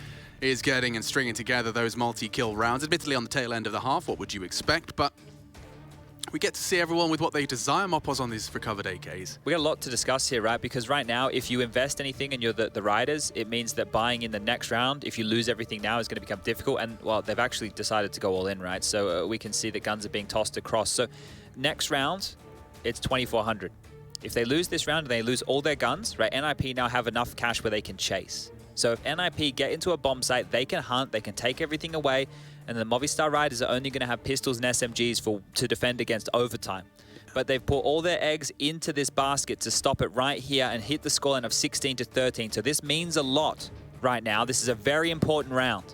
is getting and stringing together those multi-kill rounds. Admittedly on the tail end of the half, what would you expect? But we get to see everyone with what they desire. Mopos on these recovered AKs. We got a lot to discuss here, right? Because right now, if you invest anything and you're the Riders, it means that buying in the next round, if you lose everything now, is going to become difficult. And, well, they've actually decided to go all in, right? So we can see that guns are being tossed across. So next round, it's 2,400. If they lose this round and they lose all their guns, right, NIP now have enough cash where they can chase. So if NIP get into a bomb site, they can hunt, they can take everything away, and the Movistar Riders are only going to have pistols and SMGs to defend against overtime. But they've put all their eggs into this basket to stop it right here and hit the scoreline of 16-13. So this means a lot right now. This is a very important round.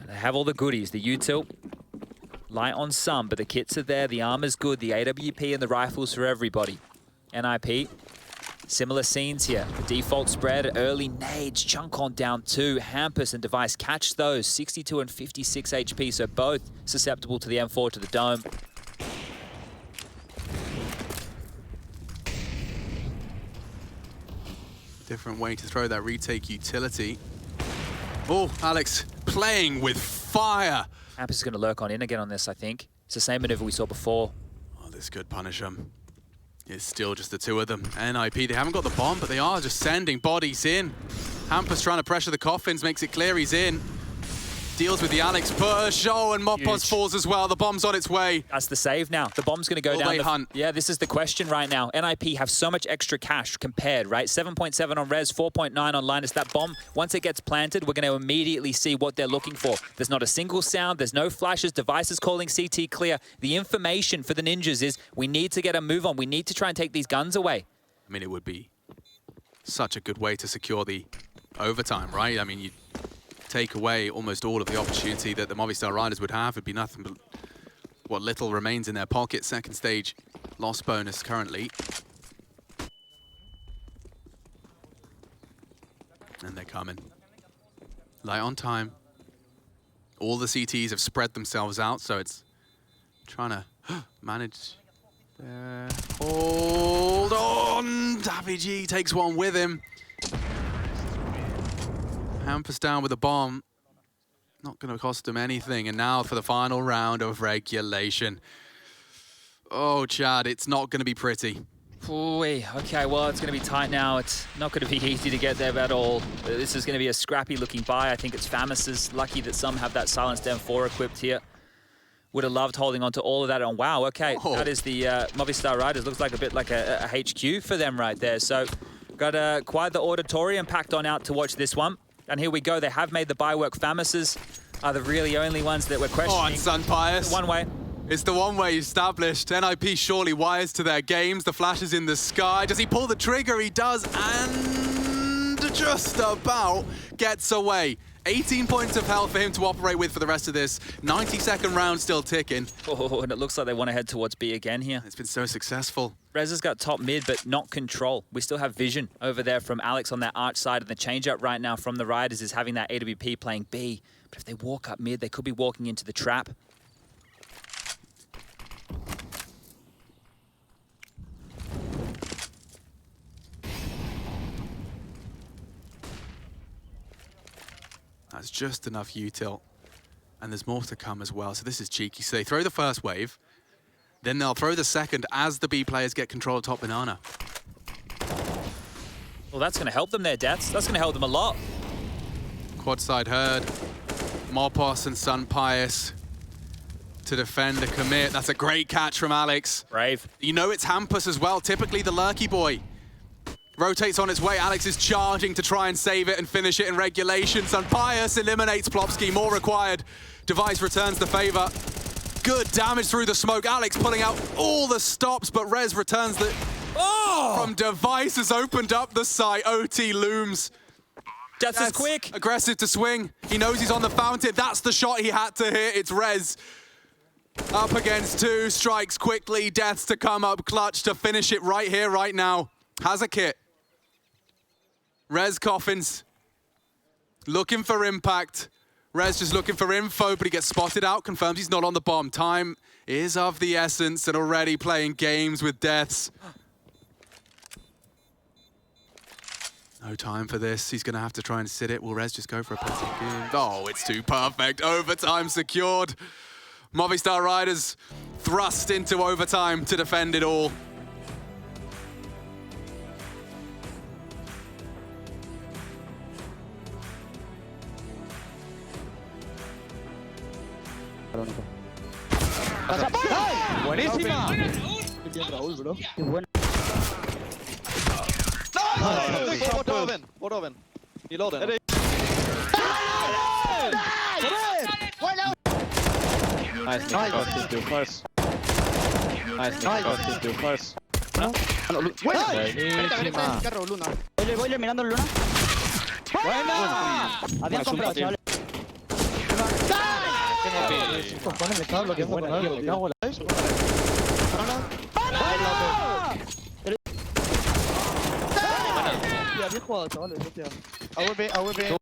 They have all the goodies, the util, light on some, but the kits are there, the armor's good, the AWP and the rifles for everybody. NIP. Similar scenes here. The default spread, early nades, chunk on down 2. Hampus and Device catch those. 62 and 56 HP, so both susceptible to the M4 to the dome. Different way to throw that retake utility. Oh, Alex playing with fire. Ampus is going to lurk on in again on this, I think. It's the same maneuver we saw before. Oh, this could punish them. It's still just the two of them. NIP, they haven't got the bomb, but they are just sending bodies in. Hampus trying to pressure the coffins, makes it clear he's in. Deals with the Alex push. Oh, and Mopos falls as well. The bomb's on its way. That's the save now. The bomb's going to go Will down. they hunt? Yeah, this is the question right now. NIP have so much extra cash compared, right? 7.7 on Rez, 4.9 on Linus. That bomb, once it gets planted, we're going to immediately see what they're looking for. There's not a single sound. There's no flashes. Devices calling CT clear. The information for the Ninjas is we need to get a move on. We need to try and take these guns away. I mean, it would be such a good way to secure the overtime, right? I mean, you take away almost all of the opportunity that the Movistar Riders would have. It'd be nothing but what little remains in their pocket. Second stage loss bonus currently. And they're coming. Light on time. All the CTs have spread themselves out, so it's trying to manage. Hold on! Davy takes one with him. Hampus down with a bomb. Not going to cost him anything. And now for the final round of regulation. Oh, Chad, it's not going to be pretty. Ooh, okay, well, it's going to be tight now. It's not going to be easy to get there at all. This is going to be a scrappy-looking buy. I think it's Famus's. Lucky that some have that silenced M4 equipped here. Would have loved holding on to all of that. And wow, okay, that is the Movistar Riders. Looks like a bit like a HQ for them right there. So got quite the auditorium packed on out to watch this one. And here we go. They have made the buy work. Famus's are the really only ones that we're questioning. Oh, and Sun Pius. One way. It's the one way established. NIP surely wires to their games. The flash is in the sky. Does he pull the trigger? He does, and just about gets away. 18 points of health for him to operate with for the rest of this. 90-second round still ticking. Oh, and it looks like they want to head towards B again here. It's been so successful. Rez has got top mid, but not control. We still have vision over there from Alex on that arch side, and the change-up right now from the Riders is having that AWP playing B. But if they walk up mid, they could be walking into the trap. That's just enough util. And there's more to come as well, so this is cheeky. So they throw the first wave, then they'll throw the second as the B players get control of top banana. Well, that's going to help them there, Deaths. That's going to help them a lot. Quad side herd. Mopos and Sun Pius to defend the commit. That's a great catch from Alex. Brave. You know it's Hampus as well, typically the lurky boy. Rotates on its way. Alex is charging to try and save it and finish it in regulation. Sun Pius eliminates Plopsky. More required. Device returns the favor. Good damage through the smoke. Alex pulling out all the stops, but Rez returns the... Oh! From Device has opened up the site. OT looms. Deaths is quick. Aggressive to swing. He knows he's on the fountain. That's the shot he had to hit. It's Rez. Up against two. Strikes quickly. Deaths to come up clutch to finish it right here, right now. Has a kit. Rez coffins. Looking for impact. Rez just looking for info, but he gets spotted out. Confirms he's not on the bomb. Time is of the essence and already playing games with Deaths. No time for this. He's going to have to try and sit it. Will Rez just go for a passive give? Oh, it's too perfect. Overtime secured. Movistar Riders thrust into overtime to defend it all. Buenísima. Raúl, bro. Qué buena. Bort oven. I låden. Nice, nice. Two first. Nice, nice. Two first. Buenísima. Boiler mirando Luna. Buena. Habían comprado, chavales. Cojones, me estaba bloqueando con algo. Me cago en la... Bien jugado, chavales. AWP.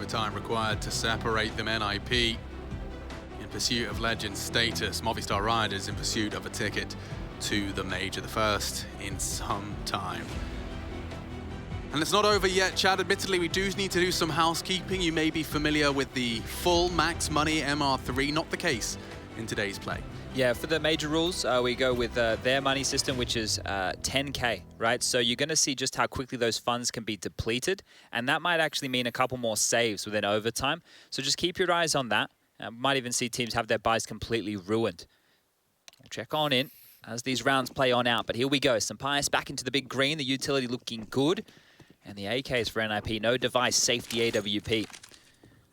overtime required to separate them. NIP in pursuit of legend status. Movistar Riders in pursuit of a ticket to the major, the first in some time. And it's not over yet, Chad. Admittedly, we do need to do some housekeeping. You may be familiar with the full max money MR3, not the case in today's play. Yeah, for the major rules, we go with their money system, which is 10K, right? So you're going to see just how quickly those funds can be depleted, and that might actually mean a couple more saves within overtime. So just keep your eyes on that. Might even see teams have their buys completely ruined. We'll check on in as these rounds play on out, but here we go. Pyjamas back into the big green, the utility looking good, and the AKs for NIP. No device, safety AWP.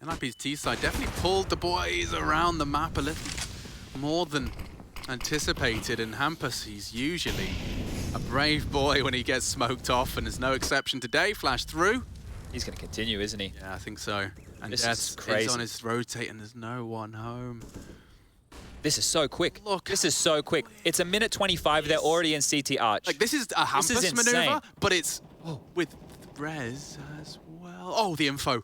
NIP's T-side definitely pulled the boys around the map a little more than anticipated, and Hampus, he's usually a brave boy when he gets smoked off, and there's no exception today. Flash through. He's going to continue, isn't he? Yeah, I think so. And this Death's is crazy. on his rotate, and there's no one home. This is so quick. Look. This is so quick. It's a minute 25. They're already in CT Arch. Like, this is a Hampus maneuver, insane. but it's with Rez as well. Oh, the info.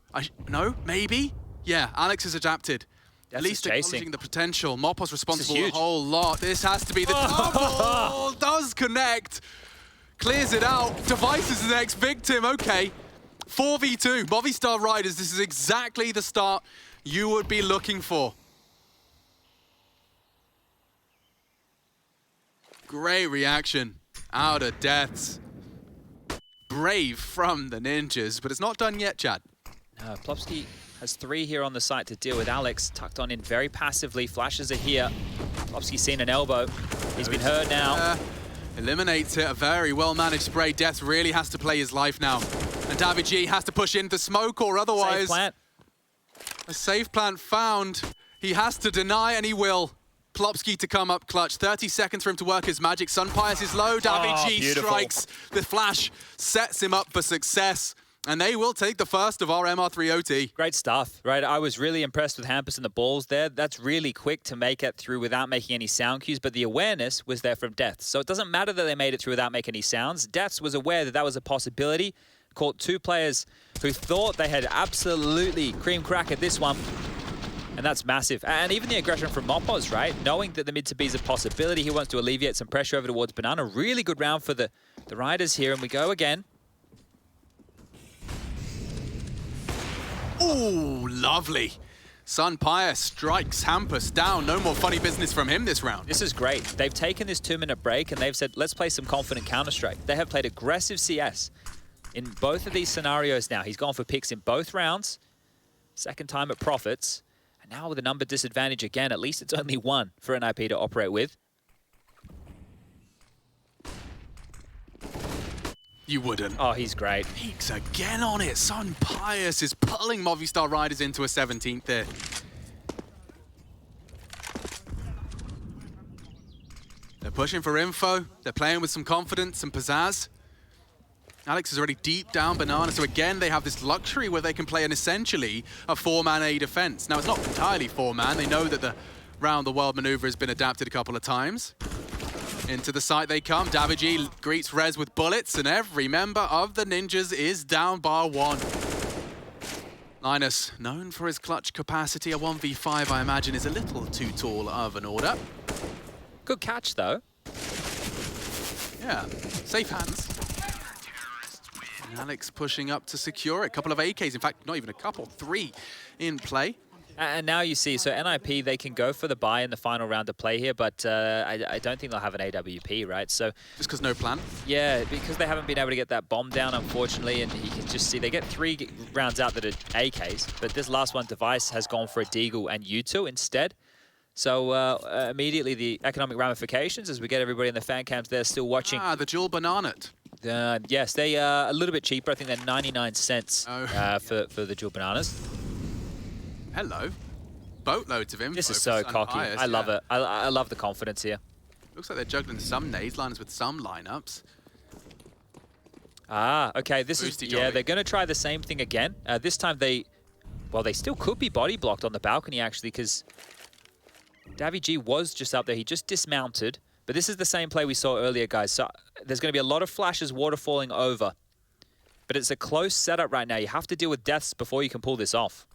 No, maybe? Yeah, Alex has adapted. At least acknowledging the potential. Mopos responsible a whole lot. This has to be the double. Does connect. Clears it out. Device is the next victim. Okay. 4v2. Movistar Riders. This is exactly the start you would be looking for. Great reaction out of Deaths. Brave from the Ninjas, but it's not done yet, Chad. No, Plopsky has 3 here on the site to deal with. Alex tucked on in very passively. Flashes are here. Plopsky's seen an elbow. He's been hurt now. Eliminates it. A very well-managed spray. Death really has to play his life now. And David G has to push into smoke, or otherwise... Safe plant. A safe plant found. He has to deny, and he will. Plopsky to come up clutch. 30 seconds for him to work his magic. Sunpius is low. David G strikes. The flash sets him up for success. And they will take the first of our MR3 OT. Great stuff, right? I was really impressed with Hampus and the balls there. That's really quick to make it through without making any sound cues, but the awareness was there from Deaths. So it doesn't matter that they made it through without making any sounds. Deaths was aware that that was a possibility. Caught 2 players who thought they had absolutely cream crack at this one. And that's massive. And even the aggression from Mopos, right? Knowing that the mid-to-B is a possibility, he wants to alleviate some pressure over towards Banana. Really good round for the Riders here, and we go again. Ooh, lovely. Sunpius strikes Hampus down. No more funny business from him this round. This is great. They've taken this 2-minute break and they've said, let's play some confident Counter-Strike. They have played aggressive CS in both of these scenarios now. He's gone for picks in both rounds. Second time at Profits. And now with a number disadvantage again, at least it's only 1 for NIP to operate with. You wouldn't. Oh, he's great. Peaks again on it. Sunpius is pulling Movistar Riders into a 17th there. They're pushing for info. They're playing with some confidence and pizzazz. Alex is already deep down Banana, so again, they have this luxury where they can play an essentially a 4-man A defense. Now, it's not entirely 4-man. They know that the round-the-world maneuver has been adapted a couple of times. Into the site they come. Davigi greets Rez with bullets, and every member of the Ninjas is down bar 1. Linus, known for his clutch capacity, a 1v5, I imagine, is a little too tall of an order. Good catch, though. Yeah, safe hands. And Alex pushing up to secure it. A couple of AKs, in fact, not even a couple, 3 in play. And now you see, so NIP, they can go for the buy in the final round of play here, but I don't think they'll have an AWP, right? So just because no plan? Yeah, because they haven't been able to get that bomb down, unfortunately, and you can just see they get 3 rounds out that are AKs, but this last one, Device, has gone for a Deagle and U2 instead. So immediately the economic ramifications as we get everybody in the fan cams there still watching. Ah, the dual banana. Yes, they are a little bit cheaper. I think they're 99 cents for the dual bananas. Hello. Boatloads of info. This is so cocky. I love it. I love the confidence here. Looks like they're juggling some nades liners with some lineups. Ah, okay. This is, Boosty yeah, they're going to try the same thing again. This time they still could be body blocked on the balcony, actually, because Davy G was just up there. He just dismounted. But this is the same play we saw earlier, guys. So there's going to be a lot of flashes waterfalling over. but it's a close setup right now. You have to deal with deaths before you can pull this off.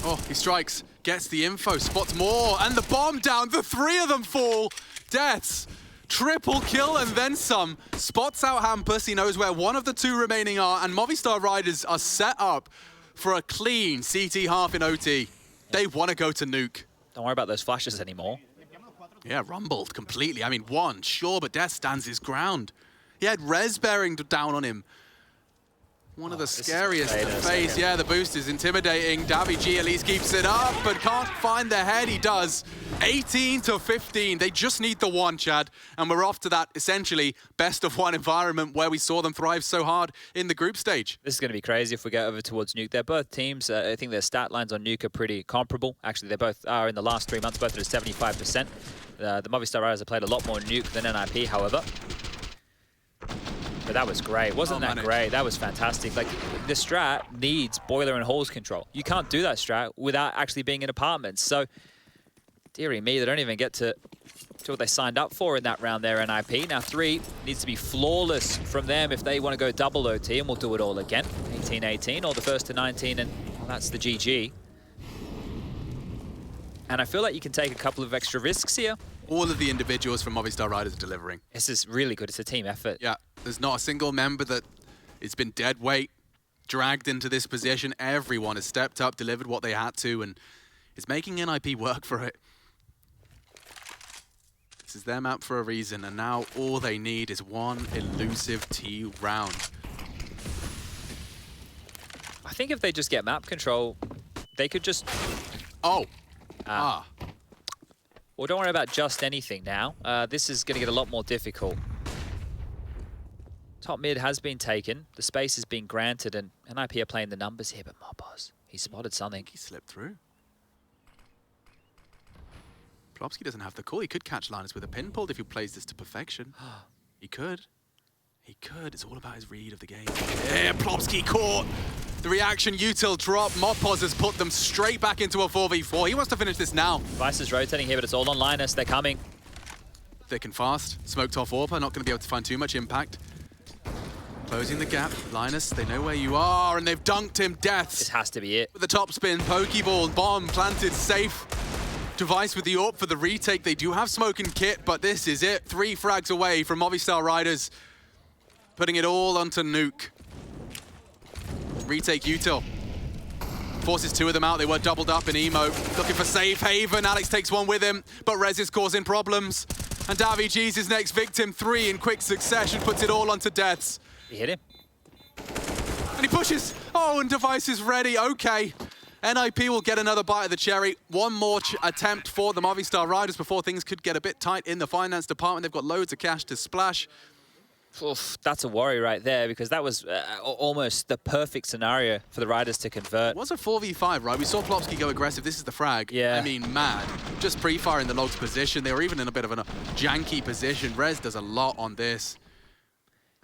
Oh, he strikes, gets the info, spots more, and the bomb down. The three of them fall. Deaths. Triple kill and then some. Spots out Hampus. He knows where one of the two remaining are, and Movistar Riders are set up for a clean CT half in OT. They want to go to nuke. Don't worry about those flashes anymore. Yeah, rumbled completely. I mean, one, sure, but Death stands his ground. He had Rez bearing down on him. One of the scariest to face. Yeah, the boost is intimidating. Davi G at least keeps it up, but can't find the head. He does. 18 to 15. They just need the one, Chad. And we're off to that, essentially, best of one environment where we saw them thrive so hard in the group stage. This is going to be crazy if we go over towards Nuke. They're both teams. I think their stat lines on Nuke are pretty comparable. Actually, they both are in the last 3 months, both at 75%. The Movistar Riders have played a lot more Nuke than NIP, however. But that was great. Wasn't that great? That was fantastic. Like, the strat needs boiler and hose control. You can't do that strat without actually being in apartments. So, dearie me, they don't even get to what they signed up for in that round there, NIP. Now, 3 needs to be flawless from them if they want to go double OT, and we'll do it all again. 18-18, or the first to 19, and well, that's the GG. And I feel like you can take a couple of extra risks here. All of the individuals from Movistar Riders are delivering. This is really good. It's a team effort. Yeah, there's not a single member that it's been dead weight, dragged into this position. Everyone has stepped up, delivered what they had to, and is making NIP work for it. This is their map for a reason, and now all they need is one elusive T round. I think if they just get map control, they could just... Oh. Well, don't worry about just anything now. This is going to get a lot more difficult. Top mid has been taken. The space has been granted, and NIP are playing the numbers here, but Mopos, he spotted something. He slipped through. Plopsky doesn't have the call. He could catch Linus with a pin pulled if he plays this to perfection. He could. He could. It's all about his read of the game. Yeah, Plopsky caught. The reaction util drop. Mopos has put them straight back into a 4v4. He wants to finish this now. Vice is rotating here, but it's all on Linus. They're coming. Thick and fast. Smoked off Orpa. Not going to be able to find too much impact. Closing the gap. Linus, they know where you are, and they've dunked him. Deaths. This has to be it. With the top spin, Pokeball, bomb planted safe. Device with the AWP for the retake. They do have smoke and kit, but this is it. 3 frags away from Movistar Riders. Putting it all onto Nuke. Retake util. Forces 2 of them out. They were doubled up in Emo. Looking for safe haven. Alex takes one with him, but Rez is causing problems. And Davi G's his next victim. 3 in quick succession. Puts it all onto Deaths. He hit him. And he pushes. Oh, and Device is ready. Okay. NIP will get another bite of the cherry. One more attempt for the Movistar Riders before things could get a bit tight in the finance department. They've got loads of cash to splash. Oof, that's a worry right there, because that was almost the perfect scenario for the Riders to convert. It was a 4v5, right? We saw Plopsky go aggressive. This is the frag. Yeah. I mean, mad. Just pre-fire in the logs position. They were even in a bit of a janky position. Rez does a lot on this.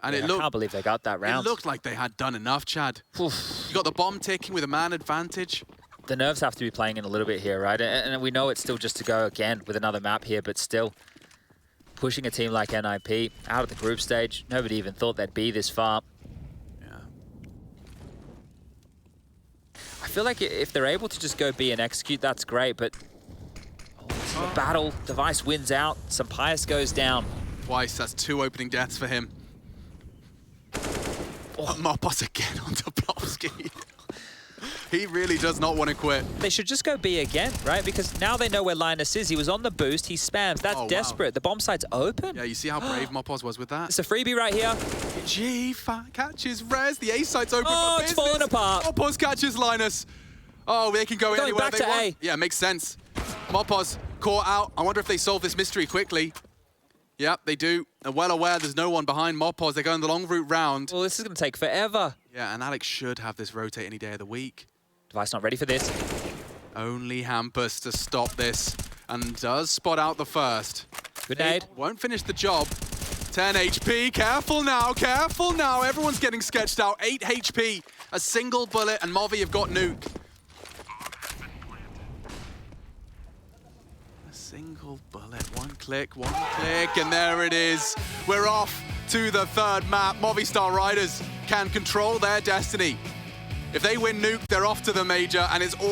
And I can't believe they got that round. It looked like they had done enough, Chad. Oof. You got the bomb ticking with a man advantage. The nerves have to be playing in a little bit here, right? And we know it's still just to go again with another map here, but still pushing a team like NIP out of the group stage. Nobody even thought they'd be this far. Yeah. I feel like if they're able to just go B and execute, that's great, but this is a battle. Device wins out. Some Pius goes down. Twice, that's 2 opening deaths for him. Oh, Mopos again onto Plopsky. He really does not want to quit. They should just go B again, right? Because now they know where Linus is. He was on the boost. He spams. That's desperate. Wow. The bomb site's open. Yeah, you see how brave Mopos was with that? It's a freebie right here. G catches Rez. The A site's open for business. It's falling apart. Mopos catches Linus. Oh, they can go anywhere they want. A. Yeah, makes sense. Mopos caught out. I wonder if they solve this mystery quickly. Yep, they do. They're well aware there's no one behind Mopos. They're going the long route round. Well, this is going to take forever. Yeah, and Alex should have this rotate any day of the week. Device not ready for this. Only Hampus to stop this, and does spot out the first. Good nade. Won't finish the job. 10 HP, careful now, careful now. Everyone's getting sketched out. 8 HP, a single bullet, and Movi have got Nuke. A single bullet, one click, and there it is. We're off to the third map. Movistar Riders can control their destiny. If they win Nuke, they're off to the major, and it's all